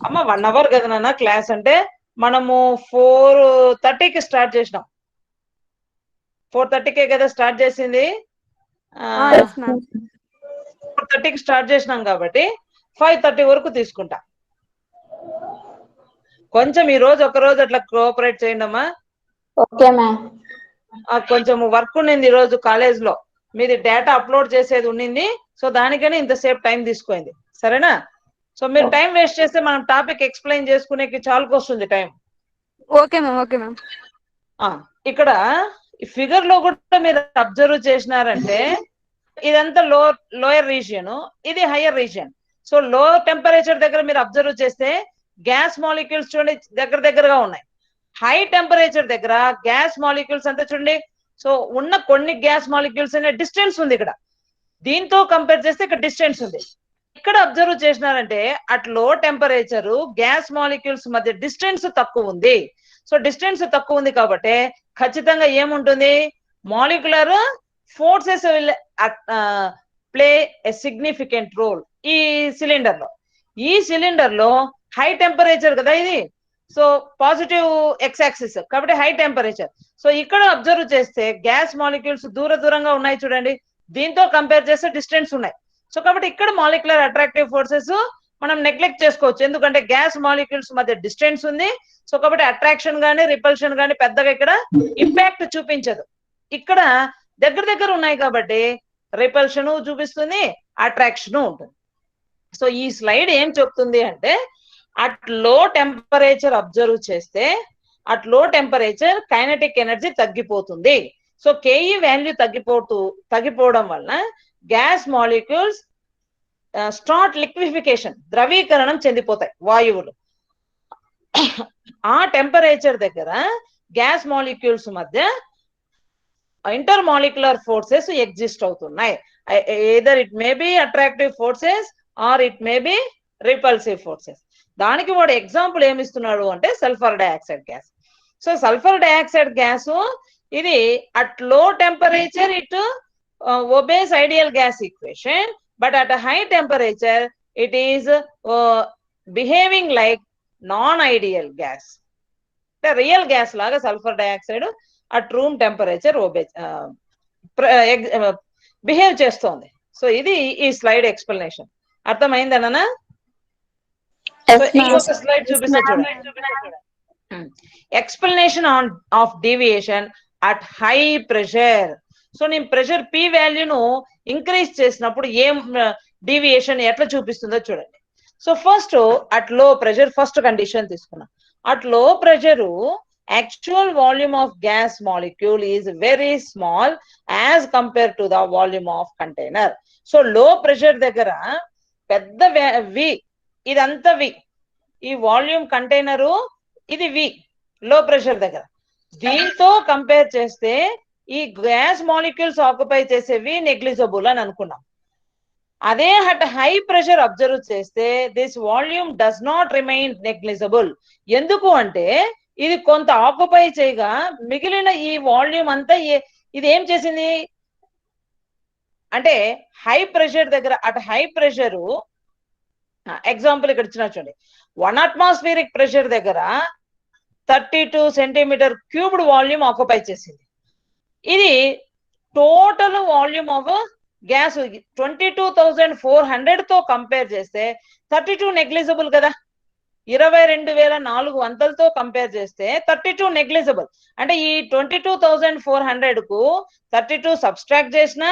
అమ్మ, 1 hour కదా నాన్న క్లాస్ అంటే. మనము 4:30కి స్టార్ట్ చేసినాం, 4:30కే కదా స్టార్ట్ చేసింది. 4:30కి స్టార్ట్ చేసినాం కాబట్టి 5:30 వరకు తీసుకుంటా. కొంచెం ఈ రోజు ఒక రోజు అట్లా కోఆపరేట్ చేయండి అమ్మా. Okay ma'am. కొంచెం వర్క్ ఉండింది ఈ రోజు కాలేజ్ లో, మీది డేటా అప్లోడ్ చేసేది ఉండింది. సో దానికని ఇంతసేపు టైం తీసుకుంది, సరేనా? సో మీరు టైం వేస్ట్ చేస్తే మనం టాపిక్ ఎక్స్ప్లెయిన్ చేసుకునేకి చాలుకు వస్తుంది time. Okay ma'am. Okay ma'am. ఇక్కడ ఫిగర్ లో కూడా మీరు అబ్జర్వ్ చేసినారంటే ఇదంతా లోయర్ రీజియన్, ఇది higher region. So low temperature దగ్గర మీరు అబ్జర్వ్ చేస్తే గ్యాస్ మాలిక్యూల్స్ చూడండి దగ్గరగా ఉన్నాయి. హై టెంపరేచర్ దగ్గర గ్యాస్ మాలిక్యూల్స్ అంతా చూడండి. సో ఉన్న కొన్ని గ్యాస్ మాలిక్యూల్స్ అనే డిస్టెన్స్ ఉంది ఇక్కడ, దీంతో కంపేర్ చేస్తే ఇక్కడ డిస్టెన్స్ ఉంది. ఇక్కడ అబ్జర్వ్ చేసినారంటే at low temperature gas molecules మధ్య డిస్టెన్స్ తక్కువ ఉంది. సో డిస్టెన్స్ తక్కువ ఉంది కాబట్టి ఖచ్చితంగా ఏముంటుంది, molecular forces will play a significant role ఈ సిలిండర్ లో. ఈ సిలిండర్ లో హై టెంపరేచర్ కదా ఇది, సో పాజిటివ్ ఎక్స్ యాక్సిస్ కాబట్టి హై టెంపరేచర్. సో ఇక్కడ అబ్జర్వ్ చేస్తే గ్యాస్ మాలిక్యూల్స్ దూరంగా ఉన్నాయి చూడండి, దీంతో కంపేర్ చేస్తే డిస్టెన్స్ ఉన్నాయి. సో కాబట్టి ఇక్కడ మాలిక్యులర్ అట్రాక్టివ్ ఫోర్సెస్ మనం నెగ్లెక్ట్ చేసుకోవచ్చు, ఎందుకంటే గ్యాస్ మాలిక్యూల్స్ మధ్య డిస్టెన్స్ ఉంది. సో కాబట్టి అట్రాక్షన్ గానీ రిపల్షన్ గానీ పెద్దగా ఇక్కడ ఇంపాక్ట్ చూపించదు. ఇక్కడ దగ్గర ఉన్నాయి కాబట్టి రిపల్షన్ చూపిస్తుంది, అట్రాక్షన్ ఉంటుంది. సో ఈ స్లైడ్ ఏం చెప్తుంది అంటే అట్ లో టెంపరేచర్ అబ్జర్వ్ చేస్తే at low temperature kinetic energy తగ్గిపోతుంది. సో కేఈ వాల్యూ తగ్గిపోవడం వలన గ్యాస్ మాలిక్యూల్స్ స్టార్ట్ లిక్విఫికేషన్, ద్రవీకరణం చెందిపోతాయి వాయువులు. ఆ టెంపరేచర్ దగ్గర గ్యాస్ మాలిక్యూల్స్ మధ్య ఇంటర్ మాలిక్యులర్ ఫోర్సెస్ ఎగ్జిస్ట్ అవుతున్నాయి. either it may be attractive forces or it may be repulsive forces. దానికి వాడు ఎగ్జాంపుల్ ఏమిస్తున్నాడు అంటే sulphur dioxide gas. So sulphur dioxide gas ఇది at low temperature it obeys ideal gas equation, but at a high temperature it is behaving like non-ideal gas. The real gas laga sulfur dioxide at room temperature behave చేస్తుంది. సో ఇది ఈ స్లైడ్ ఎక్స్ప్లెనేషన్. అర్థమైందనా? ఇంకొక స్లైడ్ చూపిస్తా చూడండి. Explanation of deviation at high pressure. So నేను ప్రెషర్ పి వాల్యూను ఇంక్రీజ్ చేసినప్పుడు ఏం డీవియేషన్ ఎట్లా చూపిస్తుందో చూడండి. So first at low pressure first condition తీసుకున్నాం. At low pressure actual volume of gas molecule is very small as compared to the volume of container. So low pressure దగ్గర పెద్ద V, ఇదంతా V, ఈ వాల్యూమ్ కంటైనరు ఇది V లో ప్రెషర్ దగ్గర. దీంతో కంపేర్ చేస్తే ఈ గ్యాస్ మాలిక్యూల్స్ ఆక్యుపై చేసేవి నెగ్లిజిబుల్ అని అనుకున్నాం. అదే అట్ హై ప్రెషర్ అబ్జర్వ్ చేస్తే this volume does not remain negligible. ఎందుకు అంటే ఇది కొంత ఆక్యుపై చేయగా మిగిలిన ఈ వాల్యూమ్ అంతా ఇది ఏం చేసింది అంటే హై ప్రెషర్ దగ్గర అట్ హై ప్రెషర్ ఎగ్జాంపుల్ ఇక్కడ ఇచ్చిన చూడండి, 1 atmospheric ప్రెషర్ దగ్గర 32 సెంటీమీటర్ క్యూబ్డ్ వాల్యూమ్ ఆక్యుపై చేసింది. ఇది టోటల్ వాల్యూమ్ ఆఫ్ గ్యాస్ 22,400 తో కంపేర్ చేస్తే 32 నెగ్లిజిబుల్ కదా. 22,400తో కంపేర్ చేస్తే 32 నెగ్లిజిబుల్. అంటే ఈ 22,400 కు 32 సబ్స్ట్రాక్ట్ చేసినా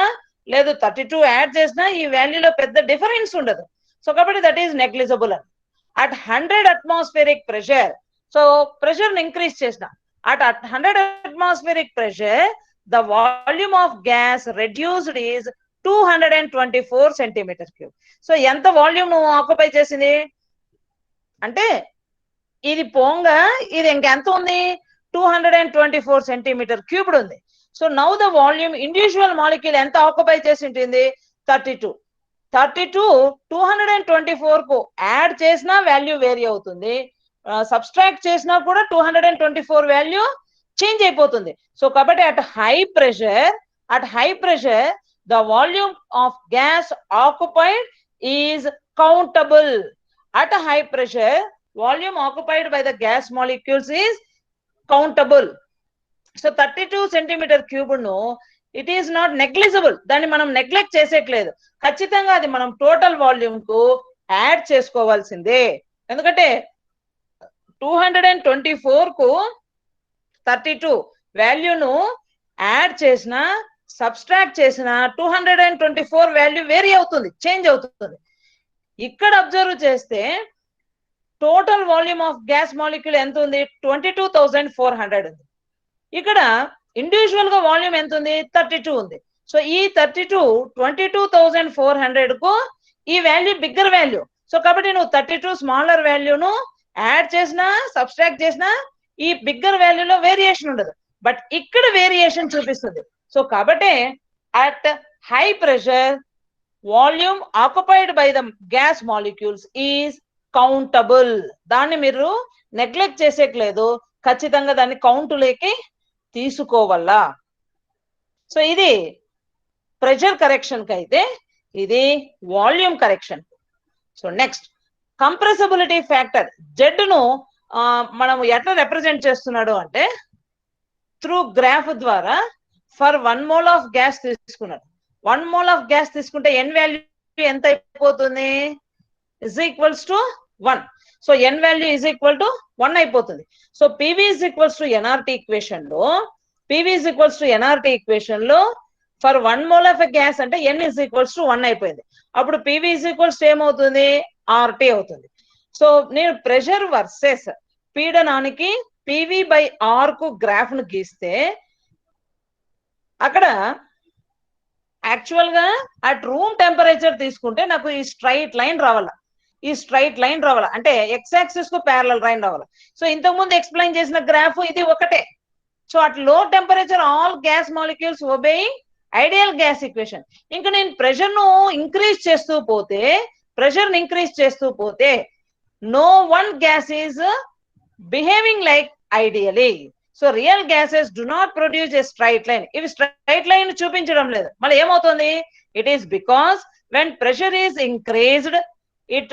లేదు 32 యాడ్ చేసినా ఈ వాల్యూలో పెద్ద డిఫరెన్స్ ఉండదు. సో కాబట్టి దట్ ఈస్ నెగ్లిజిబుల్ అని. At 100 atmospheric pressure, so pressure increase చేసిన at 100 atmospheric pressure the volume of gas reduced is 224 centimetre cube. So ఎంత వాల్యూమ్ నువ్వు ఆక్యుపై చేసింది అంటే ఇది పోంగా ఇది ఇంకెంత ఉంది, 224 సెంటీమీటర్ క్యూబ్డ్ ఉంది. So now the volume individual molecule ఎంత ఆక్యుపై చేసి ఉంటుంది, 32. 224 కు యాడ్ చేసినా వాల్యూ వేరీ అవుతుంది, సబ్స్ట్రాక్ట్ చేసినా కూడా 224 వాల్యూ చేంజ్ అయిపోతుంది. సో కాబట్టి at high pressure the volume of gas occupied is countable. At a high pressure, volume occupied by the gas molecules is countable. So 32 centimeter cube no, it is not negligible. దాన్ని మనం నెగ్లెక్ట్ చేసేట్లేదు. ఖచ్చితంగా అది మనం టోటల్ వాల్యూమ్ కు యాడ్ చేసుకోవాల్సిందే. ఎందుకంటే 224 కు 32 వాల్యూను యాడ్ చేసిన సబ్స్ట్రాక్ట్ చేసిన 224 వాల్యూ వేరీ అవుతుంది, చేంజ్ అవుతుంది. ఇక్కడ అబ్జర్వ్ చేస్తే total volume of gas molecule ఎంత ఉంది, 22,400 ఉంది. ఇక్కడ ఇండివిజువల్ గా వాల్యూమ్ ఎంత ఉంది, 32 ఉంది. సో ఈ 22,400 కు ఈ వాల్యూ బిగ్గర్ వాల్యూ. సో కాబట్టి నువ్వు 32 స్మాలర్ వాల్యూను యాడ్ చేసినా సబ్స్ట్రాక్ట్ చేసినా ఈ బిగ్గర్ వాల్యూలో వేరియేషన్ ఉండదు, బట్ ఇక్కడ వేరియేషన్ చూపిస్తుంది. సో కాబట్టి at high pressure volume occupied by the gas molecules is countable. దాన్ని మీరు నెగ్లెక్ట్ చేసేయట్లేదు, ఖచ్చితంగా దాన్ని కౌంటులోకి తీసుకోవాలా. సో ఇది ప్రెషర్ కరెక్షన్ కి అయితే, ఇది volume correction. So next compressibility factor. Z ను మనం ఎట్లా రిప్రజెంట్ చేస్తున్నాడు అంటే త్రూ గ్రాఫ్ ద్వారా ఫర్ 1 mole ఆఫ్ గ్యాస్ తీసుకున్నాడు. 1 mole ఆఫ్ గ్యాస్ తీసుకుంటే ఎన్ వాల్యూ ఎంత అయిపోతుంది, is equals to 1. So n value is equal to 1 అయిపోతుంది. So PV is equals to NRT equation లో, PV is equals to NRT equation లో ఫర్ 1 mole ఆఫ్ గ్యాస్ అంటే ఎన్ ఇజ్ ఈక్వల్స్ టు 1 అయిపోయింది. అప్పుడు పివి ఇజ్ ఈక్వల్స్ టు ఏమవుతుంది, ఆర్టీ అవుతుంది. సో నేను ప్రెషర్ వర్సెస్ పీడనానికి పివి బై ఆర్ కు గ్రాఫ్ ను గీస్తే అక్కడ యాక్చువల్ గా అట్ రూమ్ టెంపరేచర్ తీసుకుంటే నాకు ఈ స్ట్రైట్ లైన్ రావాలా, ఈ స్ట్రైట్ లైన్ రావాలా, అంటే ఎక్స్ యాక్సిస్ కు ప్యారలల్ లైన్ రావాలా. సో ఇంతకు ముందు ఎక్స్ప్లెయిన్ చేసిన గ్రాఫ్ ఇది ఒకటే. So at low temperature all gas molecules obeying ideal gas equation. ఇంకా నేను ప్రెషర్ ను ఇంక్రీజ్ చేస్తూ పోతే, ప్రెషర్ ని ఇంక్రీజ్ చేస్తూ పోతే no one gas is behaving like ideally. So real gases do not produce a straight line. If straight line చూపించడం లేదు, మళ్ళీ ఏమవుతుంది, it is because when pressure is increased it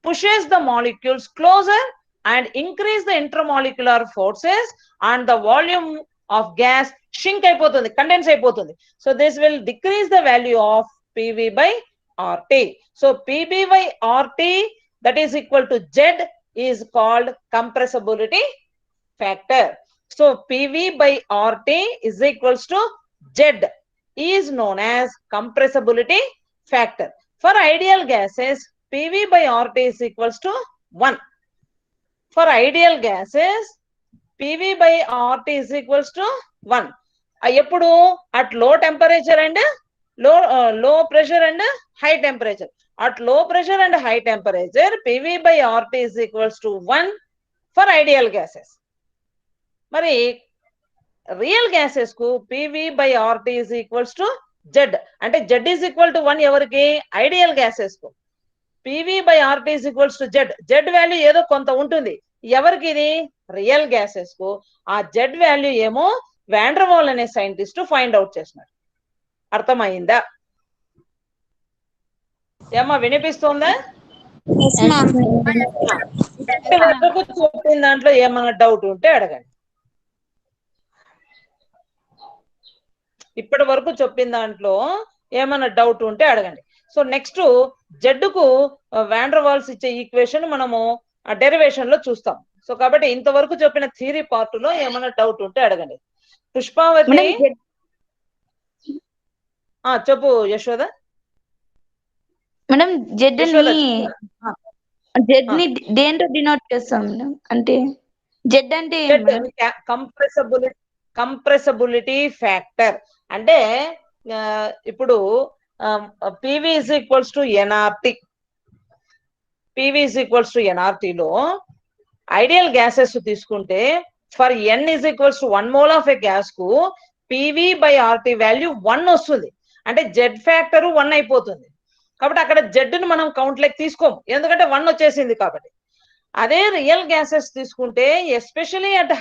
pushes the molecules closer and increase the intermolecular forces and the volume of gas shrink అయిపోతుంది, condense అయిపోతుంది. So this will decrease the value of PV by RT. So PV by RT that is equal to Z is called compressibility factor. So PV by RT is equals to Z is known as compressibility factor. For ideal gases, PV by RT is equals to 1. For ideal gases, PV by RT is equals to 1. ఎప్పుడు at low temperature and low pressure and high temperature. At low pressure and high temperature, PV by RT is equals to 1 for ideal gases. మరి రియల్ గ్యాసెస్ కు PV by RT is equals to Z. అంటే Z is equal to 1 ఎవరికి, ఐడియల్ గ్యాసెస్ కు. PV by RT is equals to Z. Z value ఏదో కొంత ఉంటుంది, ఎవరికి, ఇది రియల్ గ్యాసెస్ కు. ఆ Z వాల్యూ ఏమో వాండర్వాల్ అనే సైంటిస్ట్ ఫైండ్ అవుట్ చేసినాడు. అర్థమైందా ఏమా, వినిపిస్తుందా? చెప్పిన దాంట్లో ఏమన్నా డౌట్ ఉంటే అడగండి. ఇప్పటి వరకు చెప్పిన దాంట్లో ఏమన్నా డౌట్ ఉంటే అడగండి. సో నెక్స్ట్ జెడ్కు వాండర్వాల్స్ ఇచ్చే ఈక్వేషన్ మనము డెరివేషన్ లో చూస్తాం. సో కాబట్టి ఇంతవరకు చెప్పిన థియరీ పార్ట్ లో ఏమన్నా డౌట్ ఉంటే అడగండి. పుష్పావతి చెప్పు యశోద. మేడం జెడ్ ని దేంతో డినోట్ చేస్తాం మేడం, అంటే జెడ్ అంటే కంప్రెసిబిలిటీ ఫ్యాక్టర్. అంటే ఇప్పుడు PV is equals to nRT, PV is equals to NRT లో ఐడియల్ గ్యాసెస్ తీసుకుంటే for n is equals to 1 mole of a gas కు పివి బై ఆర్టీ వాల్యూ 1 వస్తుంది. అంటే జెడ్ ఫ్యాక్టర్ 1 అయిపోతుంది. కాబట్టి అక్కడ జెడ్ ను మనం కౌంట్ లెక్క తీసుకోము, ఎందుకంటే 1 వచ్చేసింది కాబట్టి. అదే రియల్ గ్యాసెస్ తీసుకుంటే especially at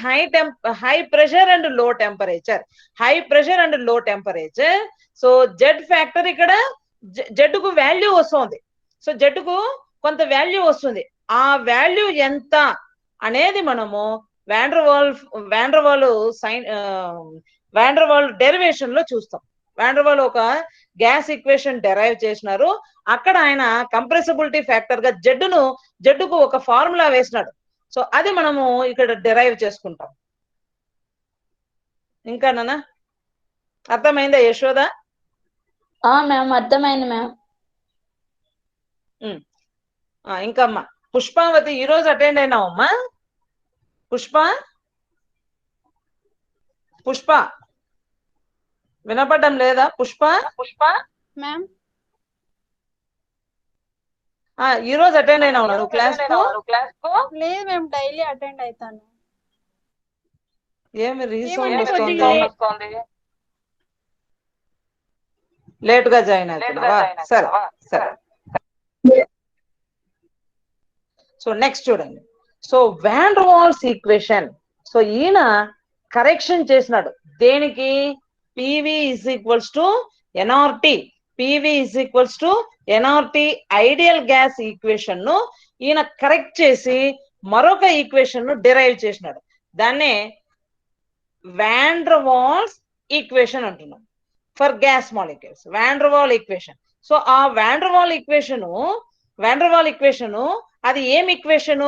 high pressure and low temperature, high pressure and low temperature, so Z factor ఇక్కడ జెడ్ కు వాల్యూ వస్తుంది. సో జెడ్ కు కొంత వాల్యూ వస్తుంది. ఆ వాల్యూ ఎంత అనేది మనము వాండర్వాల్ డెరివేషన్ లో చూస్తాం. వాండర్వాల్ ఒక గ్యాస్ ఈక్వేషన్ డెరైవ్ చేసినారు. అక్కడ ఆయన కంప్రెసిబిలిటీ ఫ్యాక్టర్ గా జెడ్డుకు ఒక ఫార్ములా వేసినాడు. సో అది మనము ఇక్కడ డెరైవ్ చేసుకుంటాం. ఇంకా నాన్న అర్థమైందా యశోద? మ్యామ్ అర్థమైంది మ్యామ్. ఇంకా అమ్మా పుష్పావతి ఈ రోజు అటెండ్ అయినావమ్మా? పుష్ప వినపడడం లేదా? పుష్ప మ్యామ్ ఈ రోజు అటెండ్ అయినా ఉన్నాను క్లాస్ కు? లేదు మేము డైలీ అటెండ్ అవుతాను. ఏమి రీసౌండ్ వస్తుంది? లేట్ గా జాయిన్ అవుతున్నావా? సరే సరే. సో నెక్స్ట్ చూడండి. So van der Waals equation. So ఈయన కరెక్షన్ చేసినాడు దేనికి? PV is equals to nRT. PV is equals to nRT ideal gas equation ను ఈయన కరెక్ట్ చేసి మరొక ఈక్వేషన్ ను డిరైవ్ చేసినాడు. దాన్నే వాన్ డెర్ వాల్స్ ఈక్వేషన్ అంటున్నాం for gas molecules. Van der Waal equation. So ఆ వాన్ డెర్ వాల్ ఈక్వేషన్ అది ఏం ఈక్వేషన్?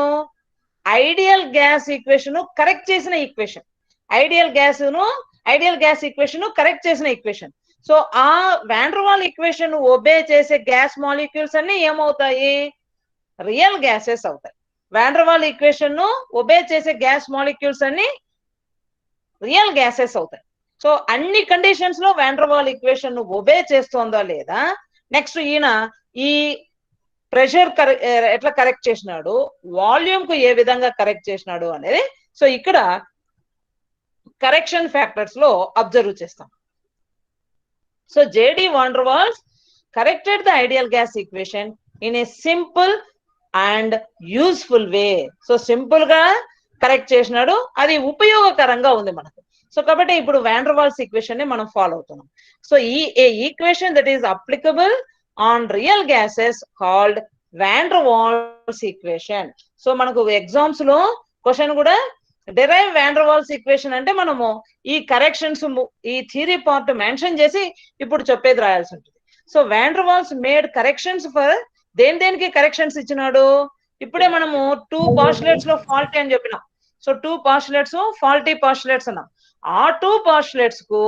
ఐడియల్ గ్యాస్ ఈక్వేషన్ కరెక్ట్ చేసిన equation. Ideal gas equation correct చేసిన ఈక్వేషన్. సో ఆ van der Waal equation obey చేసే గ్యాస్ మాలిక్యూల్స్ అన్ని ఏమవుతాయి? రియల్ గ్యాసెస్ అవుతాయి. Van der Waal equation obey చేసే గ్యాస్ మాలిక్యూల్స్ అన్ని రియల్ గ్యాసెస్ అవుతాయి. సో అన్ని కండిషన్స్ లో van der Waal equation obey చేస్తోందా లేదా? నెక్స్ట్ ఈయన ఈ ప్రెషర్ ఎట్లా కరెక్ట్ చేసినాడు, వాల్యూమ్ కు ఏ విధంగా కరెక్ట్ చేసినాడు అనేది సో ఇక్కడ కరెక్షన్ ఫ్యాక్టర్స్ లో అబ్జర్వ్ చేస్తాం. So JD van der Waals corrected the ideal gas equation in a simple and useful way. So simple గా కరెక్ట్ చేసినాడు, అది ఉపయోగకరంగా ఉంది మనకు. సో కాబట్టి ఇప్పుడు వాన్ డెర్ వాల్స్ ఈక్వేషన్ ని మనం ఫాలో అవుతున్నాం. So a equation that is applicable on real gases called van der Waals equation. So మనకు ఎగ్జామ్స్ లో క్వశ్చన్ కూడా derive van der Waals equation అంటే మనము ఈ కరెక్షన్స్ ఈ థియరీ పార్ట్ మెన్షన్ చేసి ఇప్పుడు చెప్పేది రాయాల్సి ఉంటుంది. So van der Waals made corrections for దేనికి కరెక్షన్స్ ఇచ్చినాడు? ఇప్పుడే మనము 2 పాస్టులేట్స్ లో ఫాల్టీ అని చెప్పినాం. సో 2 పాస్టులేట్స్ ఫాల్టీ పాస్టులేట్స్ అన్నాం. ఆ 2 పాస్టులేట్స్ కు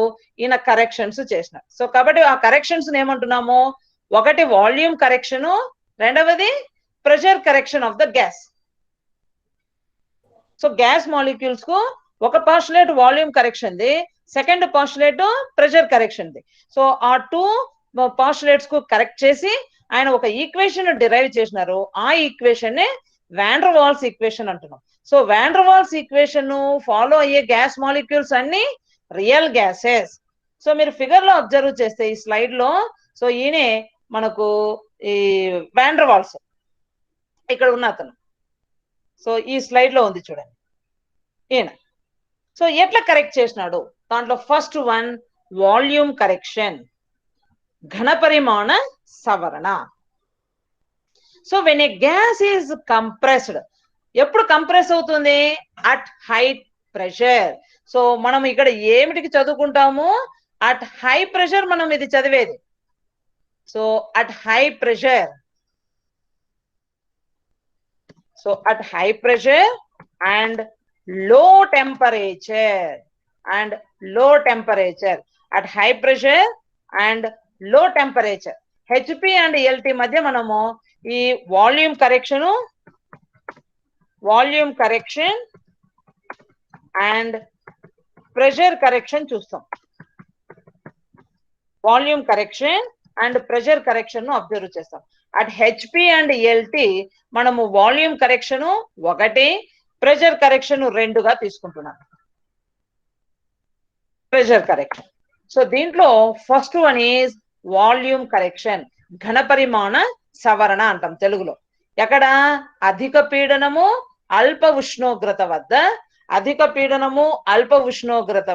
ఈయన కరెక్షన్స్ చేసినారు. సో కాబట్టి ఆ కరెక్షన్స్ ఏమంటున్నాము? ఒకటి వాల్యూమ్ కరెక్షన్, రెండవది pressure correction of the gas. So gas molecules కు ఒక postulate volume correction the, second postulate pressure correction the. So ఆ 2 పాస్టులేట్స్ కు కరెక్ట్ చేసి ఆయన ఒక ఈక్వేషన్ డిరైవ్ చేసినారు. ఆ ఈక్వేషన్ ని వాన్ డెర్ వాల్స్ ఈక్వేషన్ అంటున్నాం. So van der Waals equation follow అయ్యే గ్యాస్ మాలిక్యూల్స్ అన్ని రియల్ గ్యాసెస్. సో మీరు ఫిగర్ లో అబ్జర్వ్ చేస్తే ఈ స్లైడ్ లో సో ఈయనే మనకు ఈ వాన్ డెర్ వాల్స్ ఇక్కడ ఉన్న అతను. సో ఈ స్లైడ్ లో ఉంది చూడండి ఈయన. సో ఎట్లా కరెక్ట్ చేసినాడు? దాంట్లో ఫస్ట్ వన్ వాల్యూమ్ కరెక్షన్, ఘన పరిమాణ సవరణ. So when a gas is compressed, ఎప్పుడు కంప్రెస్ అవుతుంది? At high pressure. సో మనం ఇక్కడ ఏమిటికి చదువుకుంటాము? అట్ హై ప్రెషర్ మనం ఇది చదివేది. So at high pressure. So at high pressure and low temperature at high pressure and low temperature. HP and LT మధ్య మనము ఈ volume correction and pressure correction చూస్తాం. Volume correction and pressure correction ను అబ్జర్వ్ చేస్తాం. అట్ హెచ్పి అండ్ ఎల్టి మనము వాల్యూమ్ కరెక్షన్ 1, ప్రెషర్ కరెక్షన్ 2గా తీసుకుంటున్నాం. Pressure correction. సో దీంట్లో first one is volume correction, ఘన పరిమాణ సవరణ అంటాం తెలుగులో. ఎక్కడ? అధిక పీడనము అల్ప ఉష్ణోగ్రత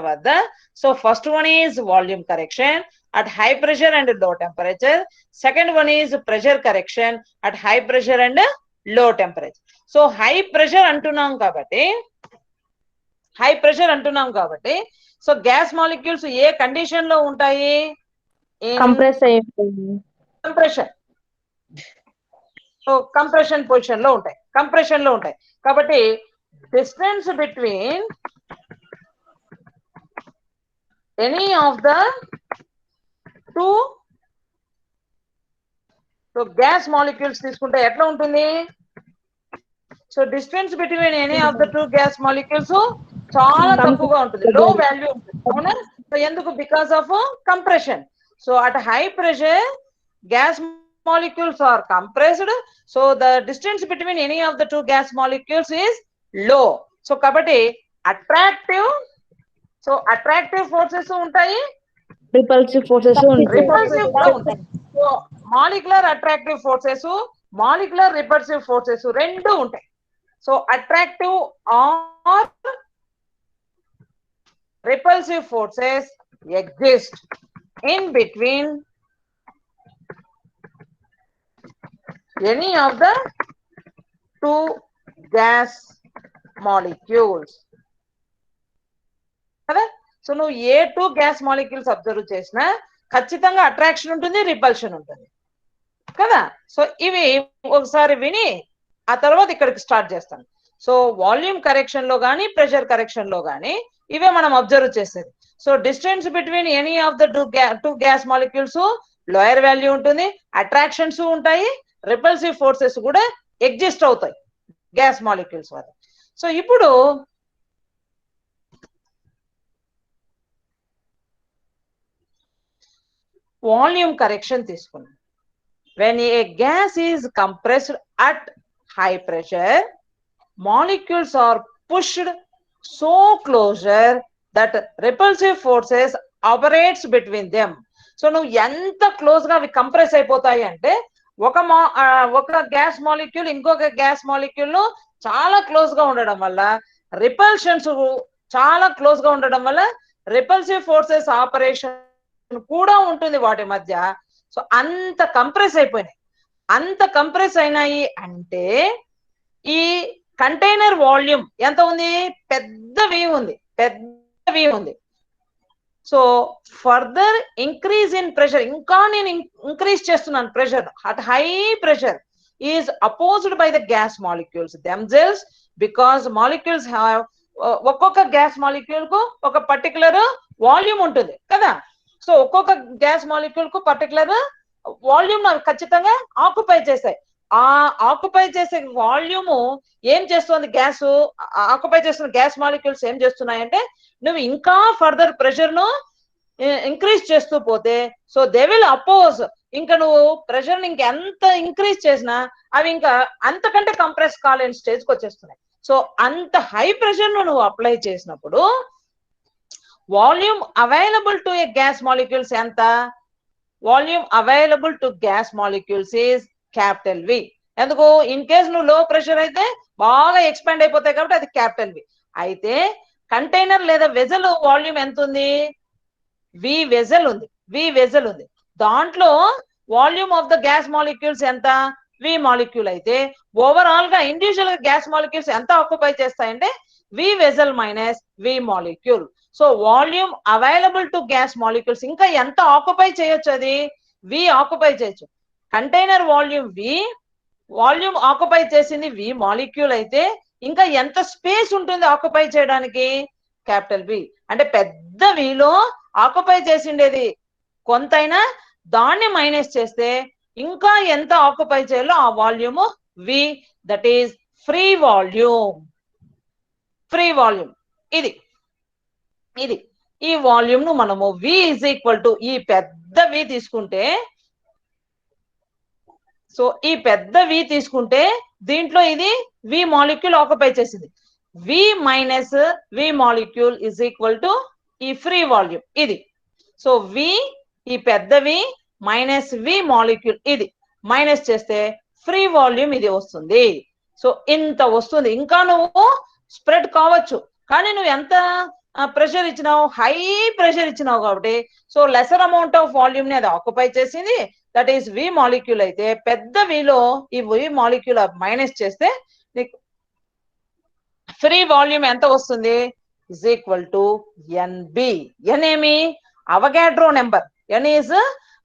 వద్ద. So first one is volume correction at high pressure and low temperature. Second one is pressure correction at high pressure and low temperature. So high pressure అంటున్నాం కాబట్టి సో గ్యాస్ మాలిక్యూల్స్ ఏ కండిషన్ లో ఉంటాయి? కంప్రెషన్ పొజిషన్ లో ఉంటాయి. కాబట్టి distance between any of the two so gas molecules తీసుకుంటే ఎట్లా ఉంటుంది? So distance between any of the 2 gas molecules చాలా తక్కువగా ఉంటుంది, లో వాల్యూ ఉంటుంది. అవునా? సో ఎందుకు? Because of compression. So at high pressure gas molecules are compressed, so the distance between any of the two gas molecules is low. So kabatti attractive forces ఉంటాయి, రిపల్సివ్ ఫోర్సెస్ ఉంటాయి. repulsive కూడా ఉంటాయి. So molecular attractive forces, molecular repulsive forces రెండు ఉంటాయి. So attractive or repulsive forces exist in between any of the two gas molecules. కదా? సో నువ్వు ఏ టూ గ్యాస్ మాలిక్యూల్స్ అబ్జర్వ్ చేసినా ఖచ్చితంగా అట్రాక్షన్ ఉంటుంది, రిపల్షన్ ఉంటుంది కదా. సో ఇవి ఒకసారి విని ఆ తర్వాత ఇక్కడికి స్టార్ట్ చేస్తాను. సో వాల్యూమ్ కరెక్షన్ లో కానీ ప్రెషర్ కరెక్షన్ లో కానీ ఇవే మనం అబ్జర్వ్ చేసేది. So distance between any of the two gas molecules lower value ఉంటుంది, అట్రాక్షన్స్ ఉంటాయి, రిపల్సివ్ ఫోర్సెస్ కూడా ఎగ్జిస్ట్ అవుతాయి గ్యాస్ మాలిక్యూల్స్ వల్ల. సో ఇప్పుడు వాల్యూమ్ కరెక్షన్ తీసుకున్నాం. when a gas is compressed at high pressure, molecules are pushed so closer that repulsive forces operates between them. So నువ్వు ఎంత క్లోజ్ గా అవి కంప్రెస్ అయిపోతాయి అంటే ఒక గ్యాస్ మాలిక్యూల్ ఇంకొక గ్యాస్ మాలిక్యూల్ ను చాలా క్లోజ్ గా ఉండడం వల్ల, రిపల్షన్స్ చాలా క్లోజ్ గా ఉండడం వల్ల రిపల్సివ్ ఫోర్సెస్ ఆపరేషన్ కూడా ఉంటుంది వాటి మధ్య. సో అంత కంప్రెస్ అయిపోయినాయి. అంత కంప్రెస్ అయినాయి అంటే ఈ కంటైనర్ వాల్యూమ్ ఎంత ఉంది? పెద్ద వి ఉంది. So further increase in pressure, ఇంకా నేను ఇంక్రీజ్ చేస్తున్నాను pressure at high pressure is opposed by the gas molecules themselves, because molecules have ఒక్కొక్క గ్యాస్ మాలిక్యూల్ కు ఒక పర్టికులర్ వాల్యూమ్ ఉంటుంది కదా. సో ఒక్కొక్క గ్యాస్ మాలిక్యూల్ కు పర్టికులర్ వాల్యూమ్ ఖచ్చితంగా ఆక్యుపై చేస్తాయి. ఆ ఆక్యుపై చేసే వాల్యూమ్ ఏం చేస్తుంది? గ్యాస్ ఆక్యుపై చేస్తున్న గ్యాస్ మాలిక్యూల్స్ ఏం చేస్తున్నాయంటే నువ్వు ఇంకా ఫర్దర్ ప్రెషర్ ను ఇంక్రీజ్ చేస్తూ పోతే, సో దే విల్ అపోజ్, ఇంకా నువ్వు ప్రెషర్ ని ఇంకెంత ఇంక్రీజ్ చేసినా అవి ఇంకా అంతకంటే కంప్రెస్ కాలేని స్టేజ్ కి వచ్చేస్తున్నాయి. సో అంత హై ప్రెషర్ ను నువ్వు అప్లై చేసినప్పుడు volume available to a gas molecules ఎంత? Volume available to gas molecules is capital V. ఎందుకు? ఇన్ కేస్ నువ్వు లో ప్రెషర్ అయితే బాగా ఎక్స్పాండ్ అయిపోతాయి కాబట్టి అది క్యాపిటల్ వి. అయితే కంటైనర్ లేదా వెజల్ వాల్యూమ్ ఎంత ఉంది? వి వెజల్ ఉంది. దాంట్లో volume of the gas molecules ఎంత? వి మాలిక్యూల్ అయితే ఓవరాల్ గా ఇండివిజువల్ గా గ్యాస్ మాలిక్యూల్స్ ఎంత ఆక్యుపై చేస్తాయంటే V vessel minus V molecule. So volume available to gas molecules ఇంకా ఎంత ఆక్యుపై చేయొచ్చు? అది వి ఆక్యుపై చేయొచ్చు. కంటైనర్ వాల్యూమ్ ఆక్యుపై చేసింది వి మాలిక్యూల్ అయితే ఇంకా ఎంత స్పేస్ ఉంటుంది ఆక్యుపై చేయడానికి? క్యాపిటల్ వి. అంటే పెద్ద విలో ఆక్యుపై చేసిండేది కొంతైనా దాన్ని మైనస్ చేస్తే ఇంకా ఎంత ఆక్యుపై చేయాలో ఆ volume we, that is free volume. ఇది ఈ వాల్యూమ్ ను మనము వి ఈజ్ ఈక్వల్ టు ఈ పెద్ద వి తీసుకుంటే, సో ఈ పెద్ద వి తీసుకుంటే దీంట్లో ఇది వి మాలిక్యూల్ ఆక్యుపై చేసింది. V minus V molecule is equal to ఈ ఫ్రీ వాల్యూమ్ ఇది. సో వి ఈ పెద్ద వి మైనస్ వి మాలిక్యూల్ ఇది మైనస్ చేస్తే ఫ్రీ వాల్యూమ్ ఇది వస్తుంది. సో ఇంత వస్తుంది. ఇంకా నువ్వు స్ప్రెడ్ కావచ్చు, కానీ నువ్వు ఎంత ప్రెషర్ ఇచ్చినావు? హై ప్రెషర్ ఇచ్చినావు కాబట్టి so lesser amount of volume ని అది ఆక్యుపై చేసింది, దట్ ఈస్ వి మాలిక్యూల్. అయితే పెద్ద విలో ఈ వి మాలిక్యూల్ మైనస్ చేస్తే నీకు ఫ్రీ వాల్యూమ్ ఎంత వస్తుంది? Is equal to NB. N ఏమి? Avogadro number. N is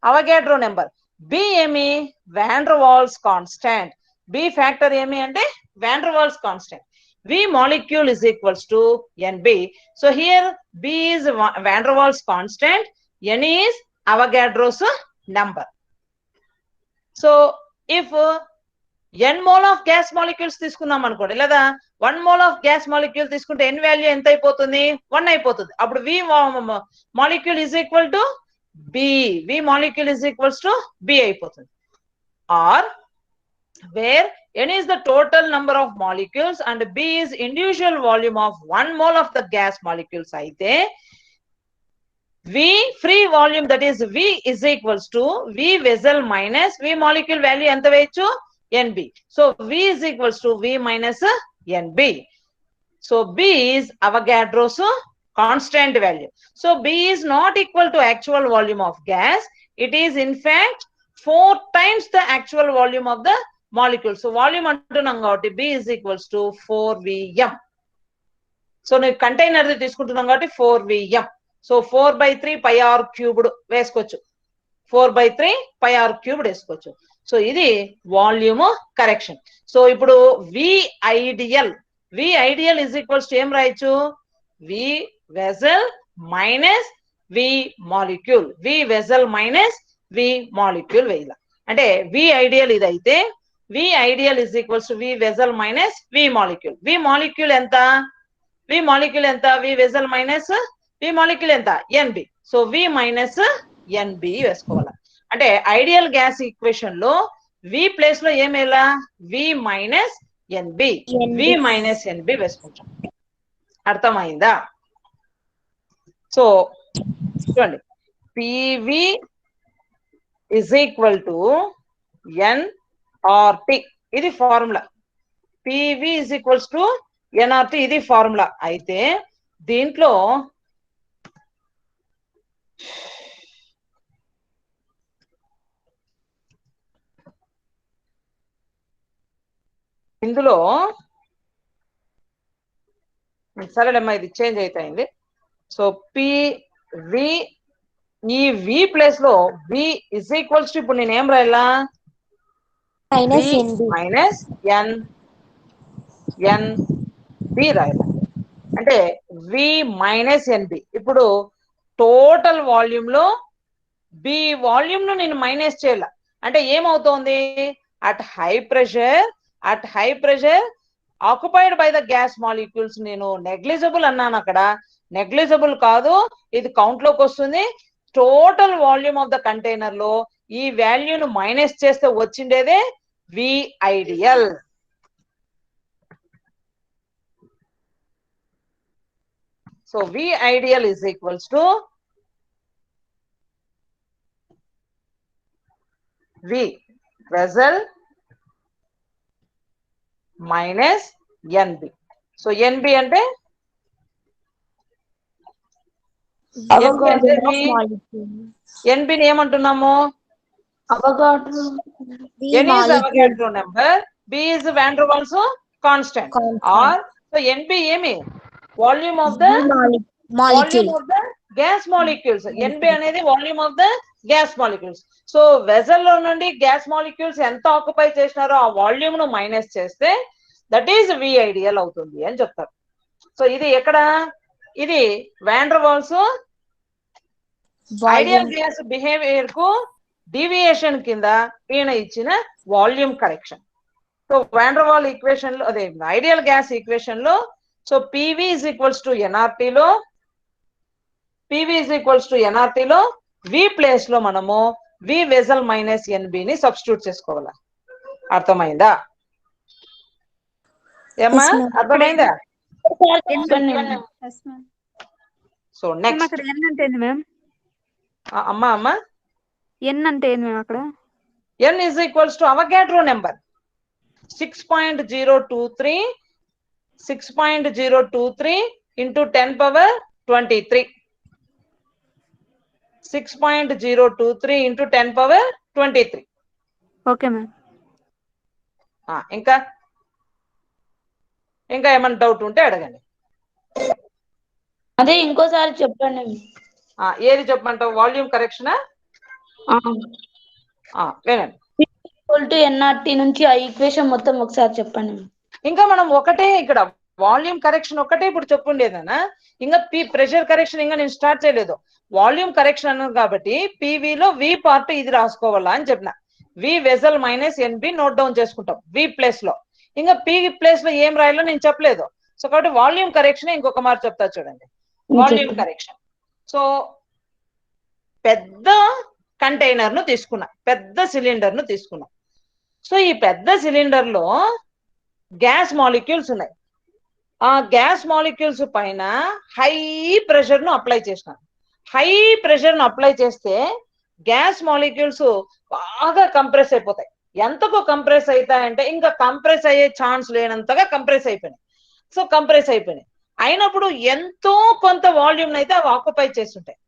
Avogadro number. B ఏమి? Van der Waals constant. B factor ఏమి అంటే van der Waals constant. V molecule is equals to NB. So here B is Van der Waals constant, N is Avogadro's number. So if n mole of gas molecules తీసుకున్నాం అనుకోండి, లేదా 1 mole of gas molecule తీసుకుంటే n వాల్యూ ఎంత అయిపోతుంది? 1 అయిపోతుంది. అప్పుడు V molecule is equal to B. V molecule is equals to B అయిపోతుంది. or where N is the total number of molecules and B is individual volume of 1 mole of the gas molecules అయితే V free volume, that is V is equals to V vessel minus V molecule value ఎంత వేయచ్చు NB. So V is equals to V minus NB. So B is Avogadro's constant value. So B is not equal to actual volume of gas. It is in fact 4 times the actual volume of the molecule. So volume అంటున్నాం కాబట్టి B is equals to 4Vm. So నేను కంటైనర్ తీసుకుంటున్నాం కాబట్టి 4Vm. So 4/3 pi r cubed వేసుకోవచ్చు, 4/3 pi r క్యూబ్డ్ వేసుకోవచ్చు. సో ఇది వాల్యూమ్ కరెక్షన్. సో ఇప్పుడు V ideal is equals to ఏం రాయొచ్చు, V vessel minus V molecule, V vessel minus V molecule వేయాల. అంటే వి ఐడియల్ ఇదైతే V ideal is equals to V vessel minus V molecule. V molecule ఎంత, వి మాలిక్యూల్ ఎంత, V vessel minus V molecule ఎంత NB. So V minus NB వేసుకోవాలి. అంటే ఐడియల్ గ్యాస్ ఈక్వేషన్ లో వి ప్లేస్ లో ఏమేలా V minus NB, V minus NB వేసుకుంటాం. అర్థమైందా? సో చూడండి, PV is equal to NRT, ఇది formula. PV is equals to NRT, ఇది ఫార్ములా. అయితే దీంట్లో ఇందులో సరేలేమ్మా, ఇది చేంజ్ అయిపోయింది. సో పివి, ఈ వి ప్లేస్ లో వి ఇజ్ ఈక్వల్స్ టు ఇప్పుడు నేను ఏం రాయాలా, మైనస్ ఎన్బి రాయాల. అంటే వి మైనస్ ఎన్బి. ఇప్పుడు టోటల్ వాల్యూమ్ లో బి వాల్యూమ్ ను నేను మైనస్ చేయాల. అంటే ఏమవుతోంది, at high pressure occupied by the gas molecules, నేను నెగ్లిజిబుల్ అన్నాను, అక్కడ నెగ్లిజిబుల్ కాదు, ఇది కౌంట్ లోకి వస్తుంది. Total volume of the container లో ఈ వాల్యూను మైనస్ చేస్తే వచ్చిండేదే V ideal. So V ideal is equals to V vessel minus NB. So NB అంటే ఎన్బిని ఏమంటున్నాము, N is Avogadro number, B is van der Waals constant, or so NB ఏమి volume of the gas molecules. NB అనేది volume of the gas molecules. So vessel లో నుండి గ్యాస్ మాలిక్యూల్స్ ఎంత ఆక్యుపై చేసినారో ఆ వాల్యూమ్ ను మైనస్ చేస్తే దట్ ఈస్ వి ఐడియల్ అవుతుంది అని చెప్తారు. సో ఇది ఎక్కడ, ఇది van der Waals ideal gas behaviour కు డీవియేషన్ కింద ఈయన ఇచ్చిన volume correction. So van der Waal equation లో, అదే ఐడియల్ గ్యాస్ ఈక్వేషన్ లో, so PV is equals to NRT లో, PV is equals to NRT లో వి ప్లేస్ లో మనము వి వెజల్ మైనస్ ఎన్బిని సబ్స్టిట్యూట్ చేసుకోవాలి. అర్థమైందా ఏమ్మా, అర్థమైందా? సో నెక్స్ట్ అమ్మా ఎన్ అంటే ఏంది మేము అక్కడ, n is equals to Avogadro number 6.023 into 10 power 23, 6.023 into 10 power 23. Okay ma'am. ఇంకా ఏమైనా డౌట్ ఉంటే అడగండి. అదే ఇంకోసారి చెప్పండి. ఏది చెప్పమంటావు, వాల్యూమ్ కరెక్షనా? వినండి, ఎన్ఆర్టీ నుంచి ఆ ఈక్వేషన్ మొత్తం ఒకసారి చెప్పండి. ఇంకా మనం ఒకటే ఇక్కడ వాల్యూమ్ కరెక్షన్ ఒకటే ఇప్పుడు చెప్పుండేదనా, ఇంకా ప్రెషర్ కరెక్షన్ ఇంకా నేను స్టార్ట్ చేయలేదు. వాల్యూమ్ కరెక్షన్ అన్నాను కాబట్టి పివి లో వి పార్ట్ ఇది రాసుకోవాలా అని చెప్పిన. V vessel minus NB note down చేసుకుంటాం వి ప్లేస్ లో. ఇంకా పి ప్లేస్ లో ఏం రాయాలో నేను చెప్పలేదు. సో కాబట్టి వాల్యూమ్ కరెక్షన్ ఇంకొక మాట చెప్తా చూడండి. వాల్యూమ్ కరెక్షన్, సో పెద్ద కంటైనర్ ను తీసుకున్నా, పెద్ద సిలిండర్ ను తీసుకున్నా. సో ఈ పెద్ద సిలిండర్ లో గ్యాస్ మాలిక్యూల్స్ ఉన్నాయి. ఆ గ్యాస్ మాలిక్యూల్స్ పైన హై ప్రెషర్ ను అప్లై చేసినాను. హై ప్రెషర్ ను అప్లై చేస్తే గ్యాస్ మాలిక్యూల్స్ బాగా కంప్రెస్ అయిపోతాయి. ఎంతకు కంప్రెస్ అవుతాయంటే ఇంకా కంప్రెస్ అయ్యే ఛాన్స్ లేనంతగా కంప్రెస్ అయిపోయినాయి. సో కంప్రెస్ అయిపోయినాయి అయినప్పుడు ఎంతో కొంత వాల్యూమ్ అయితే అవి ఆక్యుపై చేస్తుంటాయి.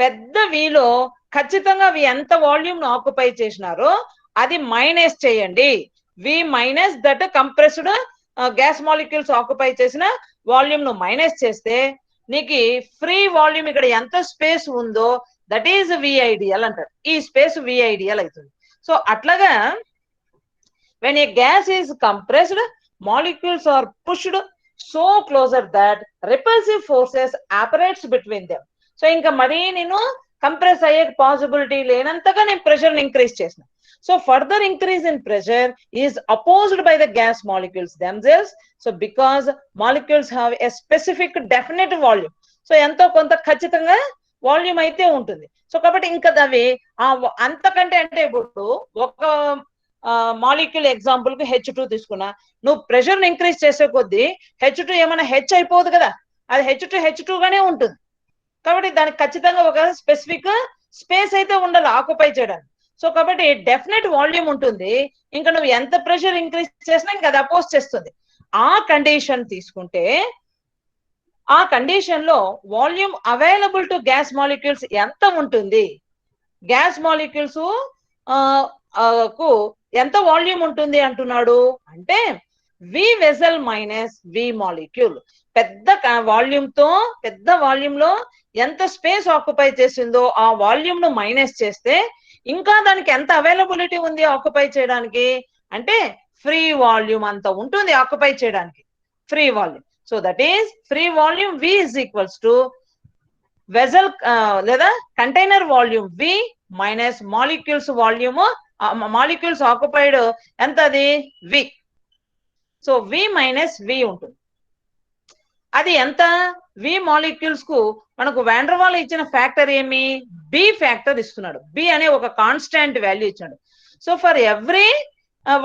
పెద్ద వీలో ఖచ్చితంగా అవి ఎంత వాల్యూమ్ ను ఆక్యుపై చేసినారో అది మైనస్ చేయండి. V minus that compressed gas molecules occupy చేసిన వాల్యూమ్ ను మైనస్ చేస్తే నీకు ఫ్రీ వాల్యూమ్ ఇక్కడ ఎంత స్పేస్ ఉందో దట్ ఈస్ విఐడిఎల్ అంటారు. ఈ స్పేస్ విఐడిఎల్ అవుతుంది. సో అట్లాగా when a gas is compressed, molecules are pushed so closer that repulsive forces operates between them. So ఇంకా మరీ నేను కంప్రెస్ అయ్యే పాసిబిలిటీ లేనంతగా నేను ప్రెషర్ ఇంక్రీజ్ చేసిన. So further increase in pressure is opposed by the gas molecules themselves. So because molecules have a specific definite volume. So ఎంతో కొంత ఖచ్చితంగా వాల్యూమ్ అయితే ఉంటుంది. సో కాబట్టి ఇంకా అవి అంతకంటే అంటే ఇప్పుడు ఒక మాలిక్యూల్ ఎగ్జాంపుల్ కి H2 తీసుకున్నా, నువ్వు ప్రెషర్ ఇంక్రీజ్ చేసే కొద్దీ H2 ఏమైనా హెచ్ అయిపోదు కదా, అది H2 గానే ఉంటుంది. కాబట్టి దానికి ఖచ్చితంగా ఒక స్పెసిఫిక్ స్పేస్ అయితే ఉండాలి ఆక్యుపై చేయడానికి. సో కాబట్టి డెఫినెట్ వాల్యూమ్ ఉంటుంది. ఇంకా నువ్వు ఎంత ప్రెషర్ ఇంక్రీజ్ చేసినా ఇంకా అది అపోజ్ చేస్తుంది. ఆ కండిషన్ తీసుకుంటే ఆ కండిషన్ లో volume available to gas molecules ఎంత ఉంటుంది? గ్యాస్ మాలిక్యూల్స్ కు ఎంత వాల్యూమ్ ఉంటుంది అంటున్నాడు అంటే వి వెసల్ మైనస్ వి మాలిక్యూల్. పెద్ద వాల్యూమ్ తో పెద్ద వాల్యూమ్ లో ఎంత స్పేస్ ఆక్యుపై చేసిందో ఆ వాల్యూమ్ ను మైనస్ చేస్తే ఇంకా దానికి ఎంత అవైలబిలిటీ ఉంది ఆక్యుపై చేయడానికి అంటే ఫ్రీ వాల్యూమ్ అంత ఉంటుంది ఆక్యుపై చేయడానికి, free volume. So that is free volume V is equals to vessel లేదా container volume V minus molecules volume, molecules occupied ఎంత అది V. So V minus V ఉంటుంది. అది ఎంత? V మాలిక్యూల్స్ కు మనకు వాండర్వాల్ ఇచ్చిన ఫ్యాక్టర్ ఏమి? B ఫ్యాక్టర్ ఇస్తున్నాడు. B అనే ఒక కాన్స్టాంట్ వాల్యూ ఇచ్చాడు. So for every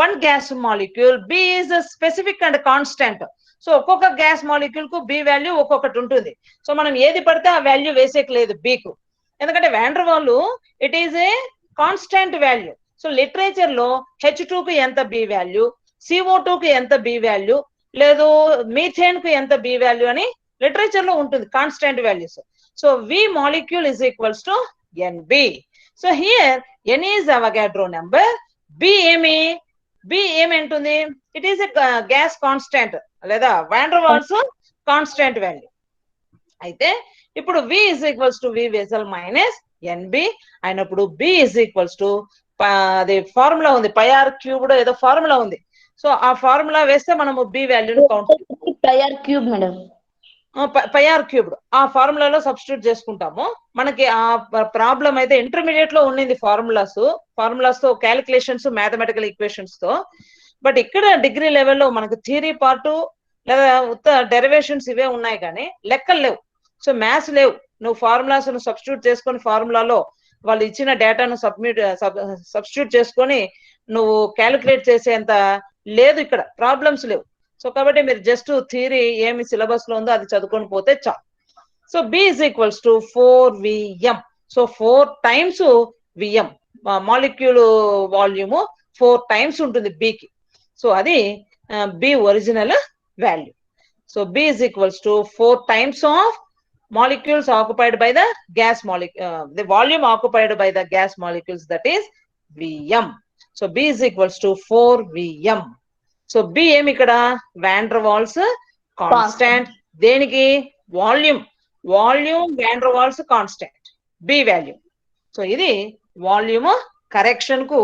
one gas molecule B is specific and constant. So ఒక్కొక్క గ్యాస్ మాలిక్యూల్ కు B వాల్యూ ఒక్కొక్కటి ఉంటుంది. సో మనం ఏది పడితే ఆ వాల్యూ వేసేకి లేదు B కు, ఎందుకంటే van der Waal it is a constant value. So literature లో H2 కు ఎంత B వాల్యూ, CO2 కు ఎంత B వాల్యూ, లేదు మీథేన్ కు ఎంత B వాల్యూ అని లిటరేచర్ లో ఉంటుంది constant values. So V molecule is equals to NB. So here N is Avogadro number, B ఏమేంటుంది? It is a gas constant లేదా వాండర్వాల్స్ కాన్స్టాంట్ వాల్యూ. అయితే ఇప్పుడు V is equals to V vessel minus NB అయినప్పుడు B ఇస్ ఈక్వల్స్ టు అది ఫార్ములా ఉంది, πr క్యూబ్డ్ ఏదో ఫార్ములా ఉంది. సో ఆ ఫార్ములా వేస్తే మనము B వాల్యూని count πr cube madam, πr cubed ఆ ఫార్ములాలో సబ్స్టిట్యూట్ చేసుకుంటాము. మనకి ఆ ప్రాబ్లం అయితే ఇంటర్మీడియట్ లో ఉండింది ఫార్ములాస్ తో క్యాలిక్యులేషన్స్ మ్యాథమెటికల్ ఈక్వేషన్స్ తో. బట్ ఇక్కడ డిగ్రీ లెవెల్లో మనకు థియరీ పార్ట్ లేదా ఉత్త డెరివేషన్స్ ఇవే ఉన్నాయి కానీ లెక్కలు లేవు. సో మ్యాథ్స్ లేవు. నువ్వు ఫార్ములాస్ సబ్స్టిట్యూట్ చేసుకొని ఫార్ములాలో వాళ్ళు ఇచ్చిన డేటాను సబ్స్టిట్యూట్ చేసుకొని నువ్వు క్యాలిక్యులేట్ చేసేంత లేదు, ఇక్కడ ప్రాబ్లమ్స్ లేవు. సో కాబట్టి మీరు జస్ట్ థియరీ ఏమి సిలబస్ లో ఉందో అది చదువుకొని పోతే చాలు. So B is equals to 4Vm. So 4 times Vm molecule volume 4 times ఉంటుంది B కి. సో అది B original value. So B is equals to 4 times of molecules occupied by the gas the volume occupied by the gas molecules, that is Vm. So B is equals to 4Vm. So B ఏమి ఇక్కడ? Van der Waals constant. దేనికి? Volume van der Waals constant B value. So ఇది వాల్యూమ్ కరెక్షన్ కు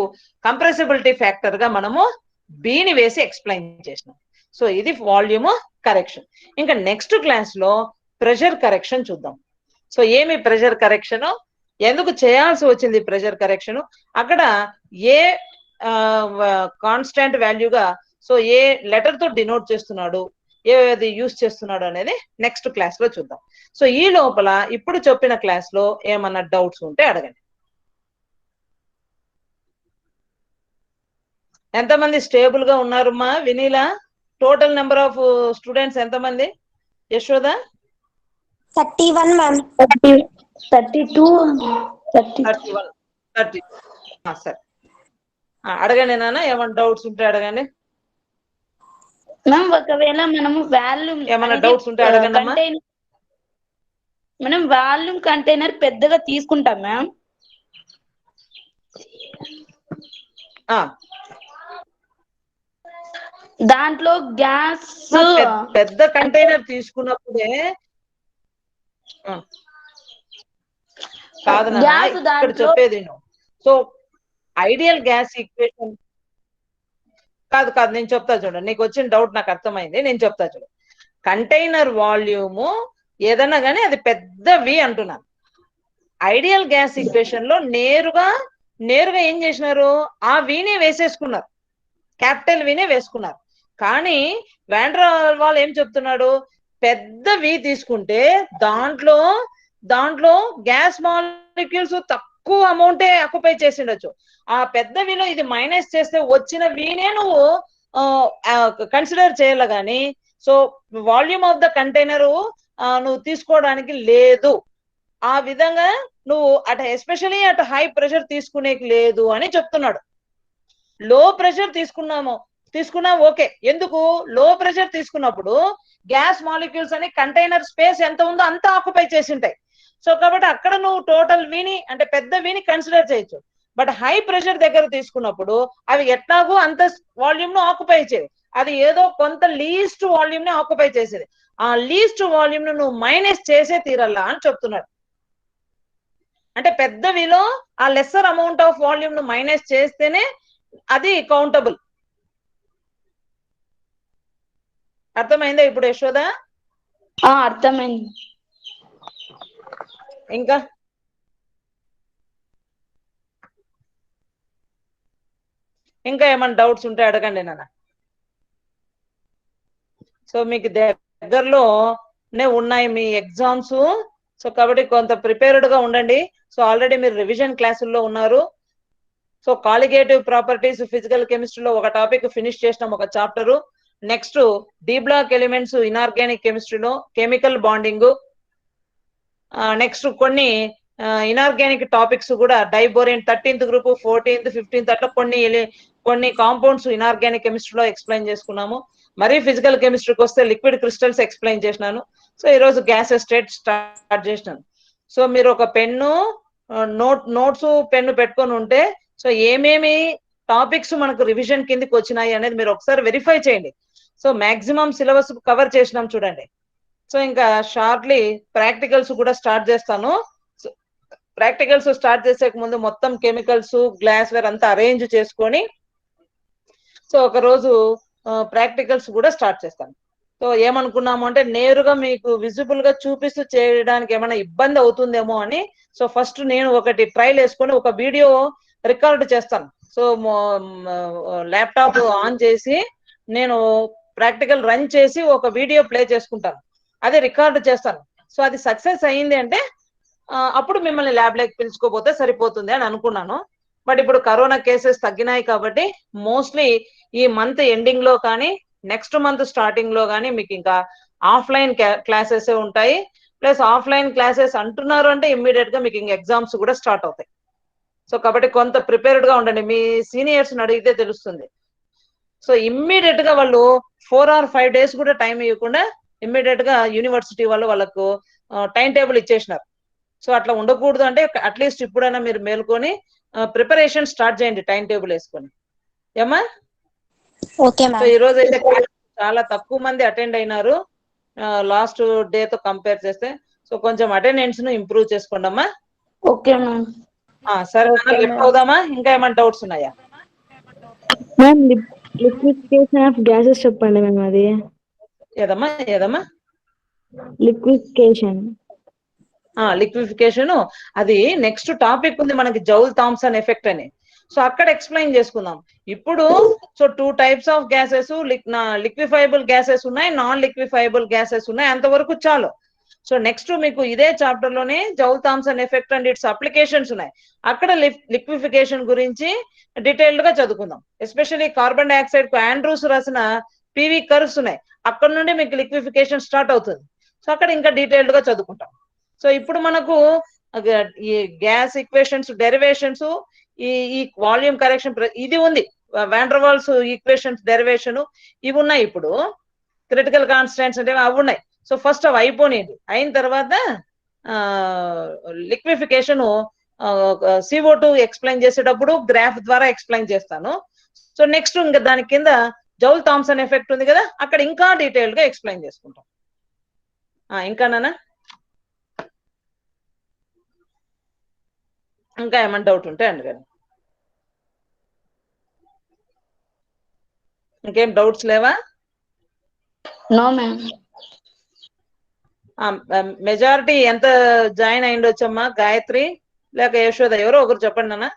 కంప్రెసిబిలిటీ ఫ్యాక్టర్ గా మనము B ని వేసి ఎక్స్ప్లెయిన్ చేసినాం. సో ఇది వాల్యూమ్ కరెక్షన్. ఇంకా నెక్స్ట్ క్లాస్ లో ప్రెషర్ కరెక్షన్ చూద్దాం. సో ఏమి ప్రెషర్ కరెక్షన్, ఎందుకు చేయాల్సి వచ్చింది ప్రెషర్ కరెక్షన్, అక్కడ ఏ కాన్స్టాంట్ వాల్యూగా సో ఏ లెటర్ తో డినోట్ చేస్తున్నాడు, ఏది యూజ్ చేస్తున్నాడు అనేది నెక్స్ట్ క్లాస్ లో చూద్దాం. సో ఈ లోపల ఇప్పుడు చెప్పిన క్లాస్ లో ఏమన్నా డౌట్స్ ఉంటే అడగండి. ఎంతమంది స్టేబుల్ గా ఉన్నారమ్మా Vinila? Total number of students ఎంతమంది యశోద? 31 మ్యామ్. 32 30. 30. సరే అడగండి నాన్న, ఏమైనా డౌట్స్ ఉంటే అడగండి. మ్యామ్ ఒకవేళ మనము వాల్యూమ్ ఏమైనా డౌట్స్ ఉంటే అడగండి అమ్మా. మనం వాల్యూమ్ కంటైనర్ పెద్దగా తీసుకుంటాం మ్యామ్. దాంట్లో గ్యాస్ పెద్ద కంటైనర్ తీసుకున్నప్పుడే కాదు నాన్న, ఇక్కడ చెప్పేది సో ఐడియల్ గ్యాస్ ఈక్వేషన్ కాదు నేను చెప్తా చూడండి, నీకు వచ్చిన డౌట్ నాకు అర్థమైంది, నేను చెప్తా చూడండి. కంటైనర్ వాల్యూము ఏదన్నా కానీ అది పెద్దవి అంటున్నాను. ఐడియల్ గ్యాస్ ఈక్వేషన్ లో నేరుగా ఏం చేసినారు, ఆ వీనే వేసేసుకున్నారు, క్యాపిటల్ వీనే వేసుకున్నారు. కానీ వాన్ డెర్ వాల్ ఏం చెప్తున్నాడు, పెద్ద వి తీసుకుంటే దాంట్లో గ్యాస్ మాలిక్యూల్స్ తక్కువ అమౌంటే ఆక్యుపై చేసిండొచ్చు. ఆ పెద్ద విలో ఇది మైనస్ చేస్తే వచ్చిన వీనే నువ్వు కన్సిడర్ చేయాలి కానీ so volume of the container నువ్వు తీసుకోవడానికి లేదు. ఆ విధంగా నువ్వు ఎస్పెషలీ అటు హై ప్రెషర్ తీసుకునేకి లేదు అని చెప్తున్నాడు. లో ప్రెషర్ తీసుకున్నా ఓకే. ఎందుకు లో ప్రెషర్ తీసుకున్నప్పుడు గ్యాస్ మాలిక్యూల్స్ అని కంటైనర్ స్పేస్ ఎంత ఉందో అంత ఆక్యుపై చేసి ఉంటాయి. సో కాబట్టి అక్కడ నువ్వు టోటల్ వీని అంటే పెద్ద వీని కన్సిడర్ చేయొచ్చు. బట్ హై ప్రెషర్ దగ్గర తీసుకున్నప్పుడు అవి ఎట్లాగో అంత వాల్యూమ్ ను ఆక్యుపై చేయదు, అది ఏదో కొంత లీస్ట్ వాల్యూమ్ ని ఆక్యుపై చేసేది. ఆ లీస్ట్ వాల్యూమ్ ను నువ్వు మైనస్ చేసే తీరల్లా అని చెప్తున్నాడు. అంటే పెద్దవిలో ఆ లెస్సర్ అమౌంట్ ఆఫ్ వాల్యూమ్ ను మైనస్ చేస్తేనే అది కౌంటబుల్. అర్థమైందా ఇప్పుడు యశోద? అర్థమైంది. ఇంకా ఏమైనా డౌట్స్ ఉంటే అడగండి నాన్న. సో మీకు దగ్గరలోనే ఉన్నాయి మీ ఎగ్జామ్స్, సో కాబట్టి కొంత ప్రిపేర్డ్ గా ఉండండి. సో ఆల్రెడీ మీరు రివిజన్ క్లాసుల్లో ఉన్నారు. సో కాలిగేటివ్ ప్రాపర్టీస్ ఫిజికల్ కెమిస్ట్రీలో ఒక టాపిక్ ఫినిష్ చేసినాం, ఒక chapter. Next D block elements inorganic కెమిస్ట్రీలో కెమికల్ బాండింగ్. నెక్స్ట్ కొన్ని ఇనార్గానిక్ టాపిక్స్ కూడా diborane 13th group 14th 15th అట్లా కొన్ని కాంపౌండ్స్ ఇనార్గానిక్ కెమిస్ట్రీలో ఎక్స్ప్లెయిన్ చేసుకున్నాము. మరి ఫిజికల్ కెమిస్ట్రీకి వస్తే లిక్విడ్ క్రిస్టల్స్ ఎక్స్ప్లెయిన్ చేసినాను. సో ఈరోజు గ్యాస్ స్టేట్ స్టార్ట్ చేసినాను. సో మీరు ఒక పెన్ను నోట్స్ పెన్ను పెట్టుకొని ఉంటే సో ఏమేమి టాపిక్స్ మనకు రివిజన్ కిందకి వచ్చినాయి అనేది మీరు ఒకసారి వెరిఫై చేయండి. సో మాక్సిమం సిలబస్ కవర్ చేసినాం చూడండి. సో ఇంకా షార్ట్లీ ప్రాక్టికల్స్ కూడా స్టార్ట్ చేస్తాను. ప్రాక్టికల్స్ స్టార్ట్ చేసే ముందు మొత్తం కెమికల్స్ గ్లాస్ వేర్ అంతా అరేంజ్ చేసుకొని సో ఒక రోజు ప్రాక్టికల్స్ కూడా స్టార్ట్ చేస్తాను. సో ఏమనుకున్నాము అంటే నేరుగా మీకు విజిబుల్ గా చూపిస్తూ చేయడానికి ఏమైనా ఇబ్బంది అవుతుందేమో అని సో ఫస్ట్ నేను ఒకటి ట్రైల్ వేసుకొని ఒక వీడియో రికార్డ్ చేస్తాను. సో ల్యాప్టాప్ ఆన్ చేసి నేను ప్రాక్టికల్ రన్ చేసి ఒక వీడియో ప్లే చేసుకుంటాను, అదే రికార్డు చేస్తాను. సో అది సక్సెస్ అయింది అంటే అప్పుడు మిమ్మల్ని ల్యాబ్ లోకి పిలుచుకోపోతే సరిపోతుంది అని అనుకున్నాను. బట్ ఇప్పుడు కరోనా కేసెస్ తగ్గినాయి కాబట్టి మోస్ట్లీ ఈ మంత్ ఎండింగ్ లో కానీ నెక్స్ట్ మంత్ స్టార్టింగ్ లో కానీ మీకు ఇంకా ఆఫ్లైన్ క్లాసెస్ ఉంటాయి. ప్లస్ ఆఫ్లైన్ క్లాసెస్ అంటున్నారు అంటే ఇమ్మీడియట్ గా మీకు ఇంకా ఎగ్జామ్స్ కూడా స్టార్ట్ అవుతాయి. సో కాబట్టి కొంత ప్రిపేర్డ్ గా ఉండండి, మీ సీనియర్స్ అడిగితే తెలుస్తుంది. సో ఇమ్మీడియట్ గా వాళ్ళు 4 or 5 days కూడా టైం ఇవ్వకుండా ఇమ్మీడియట్ గా యూనివర్సిటీ వాళ్ళు వాళ్ళకు టైం టేబుల్ ఇచ్చేసినారు. సో అట్లా ఉండకూడదు అంటే అట్లీస్ట్ ఇప్పుడైనా మీరు మేల్కొని ప్రిపరేషన్ స్టార్ట్ చేయండి టైం టేబుల్ వేసుకొని. ఏమా? సో ఈ రోజు అయితే చాలా తక్కువ మంది అటెండ్ అయినారు లాస్ట్ డే తో కంపేర్ చేస్తే. సో కొంచెం అటెండెన్స్ ను ఇంప్రూవ్ చేసుకోండి అమ్మా. Okay ma'am. సరే లెఫ్ట్ అవుదామా? ఇంకా ఏమైనా డౌట్స్ ఉన్నాయా? మ్యామ్ లిక్విఫికేషన్ ఆఫ్ గ్యాసెస్ చెప్పండి మ్యామ్. అది ఏదమ్మా లిక్విఫికేషన్ అది నెక్స్ట్ టాపిక్ ఉంది మనకి, జౌల్ థామ్సన్ ఎఫెక్ట్ అని. సో అక్కడ ఎక్స్ప్లెయిన్ చేసుకుందాం. ఇప్పుడు so 2 types of gases, liquefiable gases ఉన్నాయి, నాన్ లిక్విఫైబుల్ గ్యాసెస్ ఉన్నాయి, అంతవరకు చాలు. సో నెక్స్ట్ మీకు ఇదే చాప్టర్ లోనే Joule Thomson effect and its applications ఉన్నాయి. అక్కడ లిక్విఫికేషన్ గురించి డీటెయిల్డ్ గా చదువుకుందాం. ఎస్పెషల్లీ కార్బన్ డైఆక్సైడ్ కు ఆండ్రూస్ రాసిన పివి కర్వ్స్ ఉన్నాయి, అక్కడ నుండి మీకు లిక్విఫికేషన్ స్టార్ట్ అవుతుంది. సో అక్కడ ఇంకా డీటెయిల్డ్ గా చదువుకుంటాం. సో ఇప్పుడు మనకు ఈ గ్యాస్ ఈక్వేషన్స్ డెరివేషన్స్, ఈ వాల్యూమ్ కరెక్షన్ ఇది ఉంది, వాండర్వాల్స్ ఈక్వేషన్స్ డెరివేషన్ ఇవి ఉన్నాయి. ఇప్పుడు క్రిటికల్ కాన్స్టెంట్స్ అంటే అవి ఉన్నాయి. సో ఫస్ట్ అవి అయిపోయినాయి. అయిన తర్వాత లిక్విఫికేషన్ CO2 ఎక్స్ప్లెయిన్ చేసేటప్పుడు గ్రాఫ్ ద్వారా ఎక్స్ప్లెయిన్ చేస్తాను. సో నెక్స్ట్ ఇంకా దాని కింద జౌల్ థామ్సన్ ఎఫెక్ట్ ఉంది కదా, అక్కడ ఇంకా డీటెయిల్డ్ గా ఎక్స్ప్లెయిన్ చేసుకుంటాం. ఇంకా నాన్న ఇంకా ఏమైనా డౌట్ ఉంటే అండి కానీ, ఇంకేం డౌట్స్ లేవా? No ma'am. మెజారిటీ ఎంత జాయిన్ అయిండొచ్చమ్మా? గాయత్రి లేక యశోద, ఎవరో ఒకరు చెప్పండి నాన్న.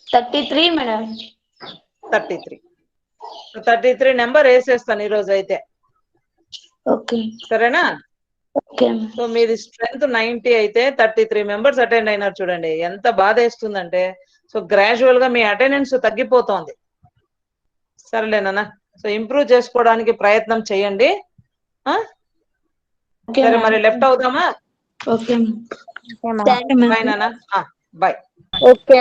33 మేడం. 33 నెంబర్ వేసేస్తాను ఈరోజు అయితే. ఓకే సరేనా? ఓకే. సో మీది స్ట్రెంత్ 90 అయితే 33 మెంబర్స్ అటెండ్ అయినారు. చూడండి ఎంత బాధ వేస్తుందంటే. సో గ్రాడ్యువల్ గా మీ అటెండెన్స్ తగ్గిపోతోంది. సరేలేనా? సో ఇంప్రూవ్ చేసుకోవడానికి ప్రయత్నం చేయండి. సరే మరి లెఫ్ట్ అవుదామా? ఓకే. బాయ్ నాన్న. బాయ్. ఓకే.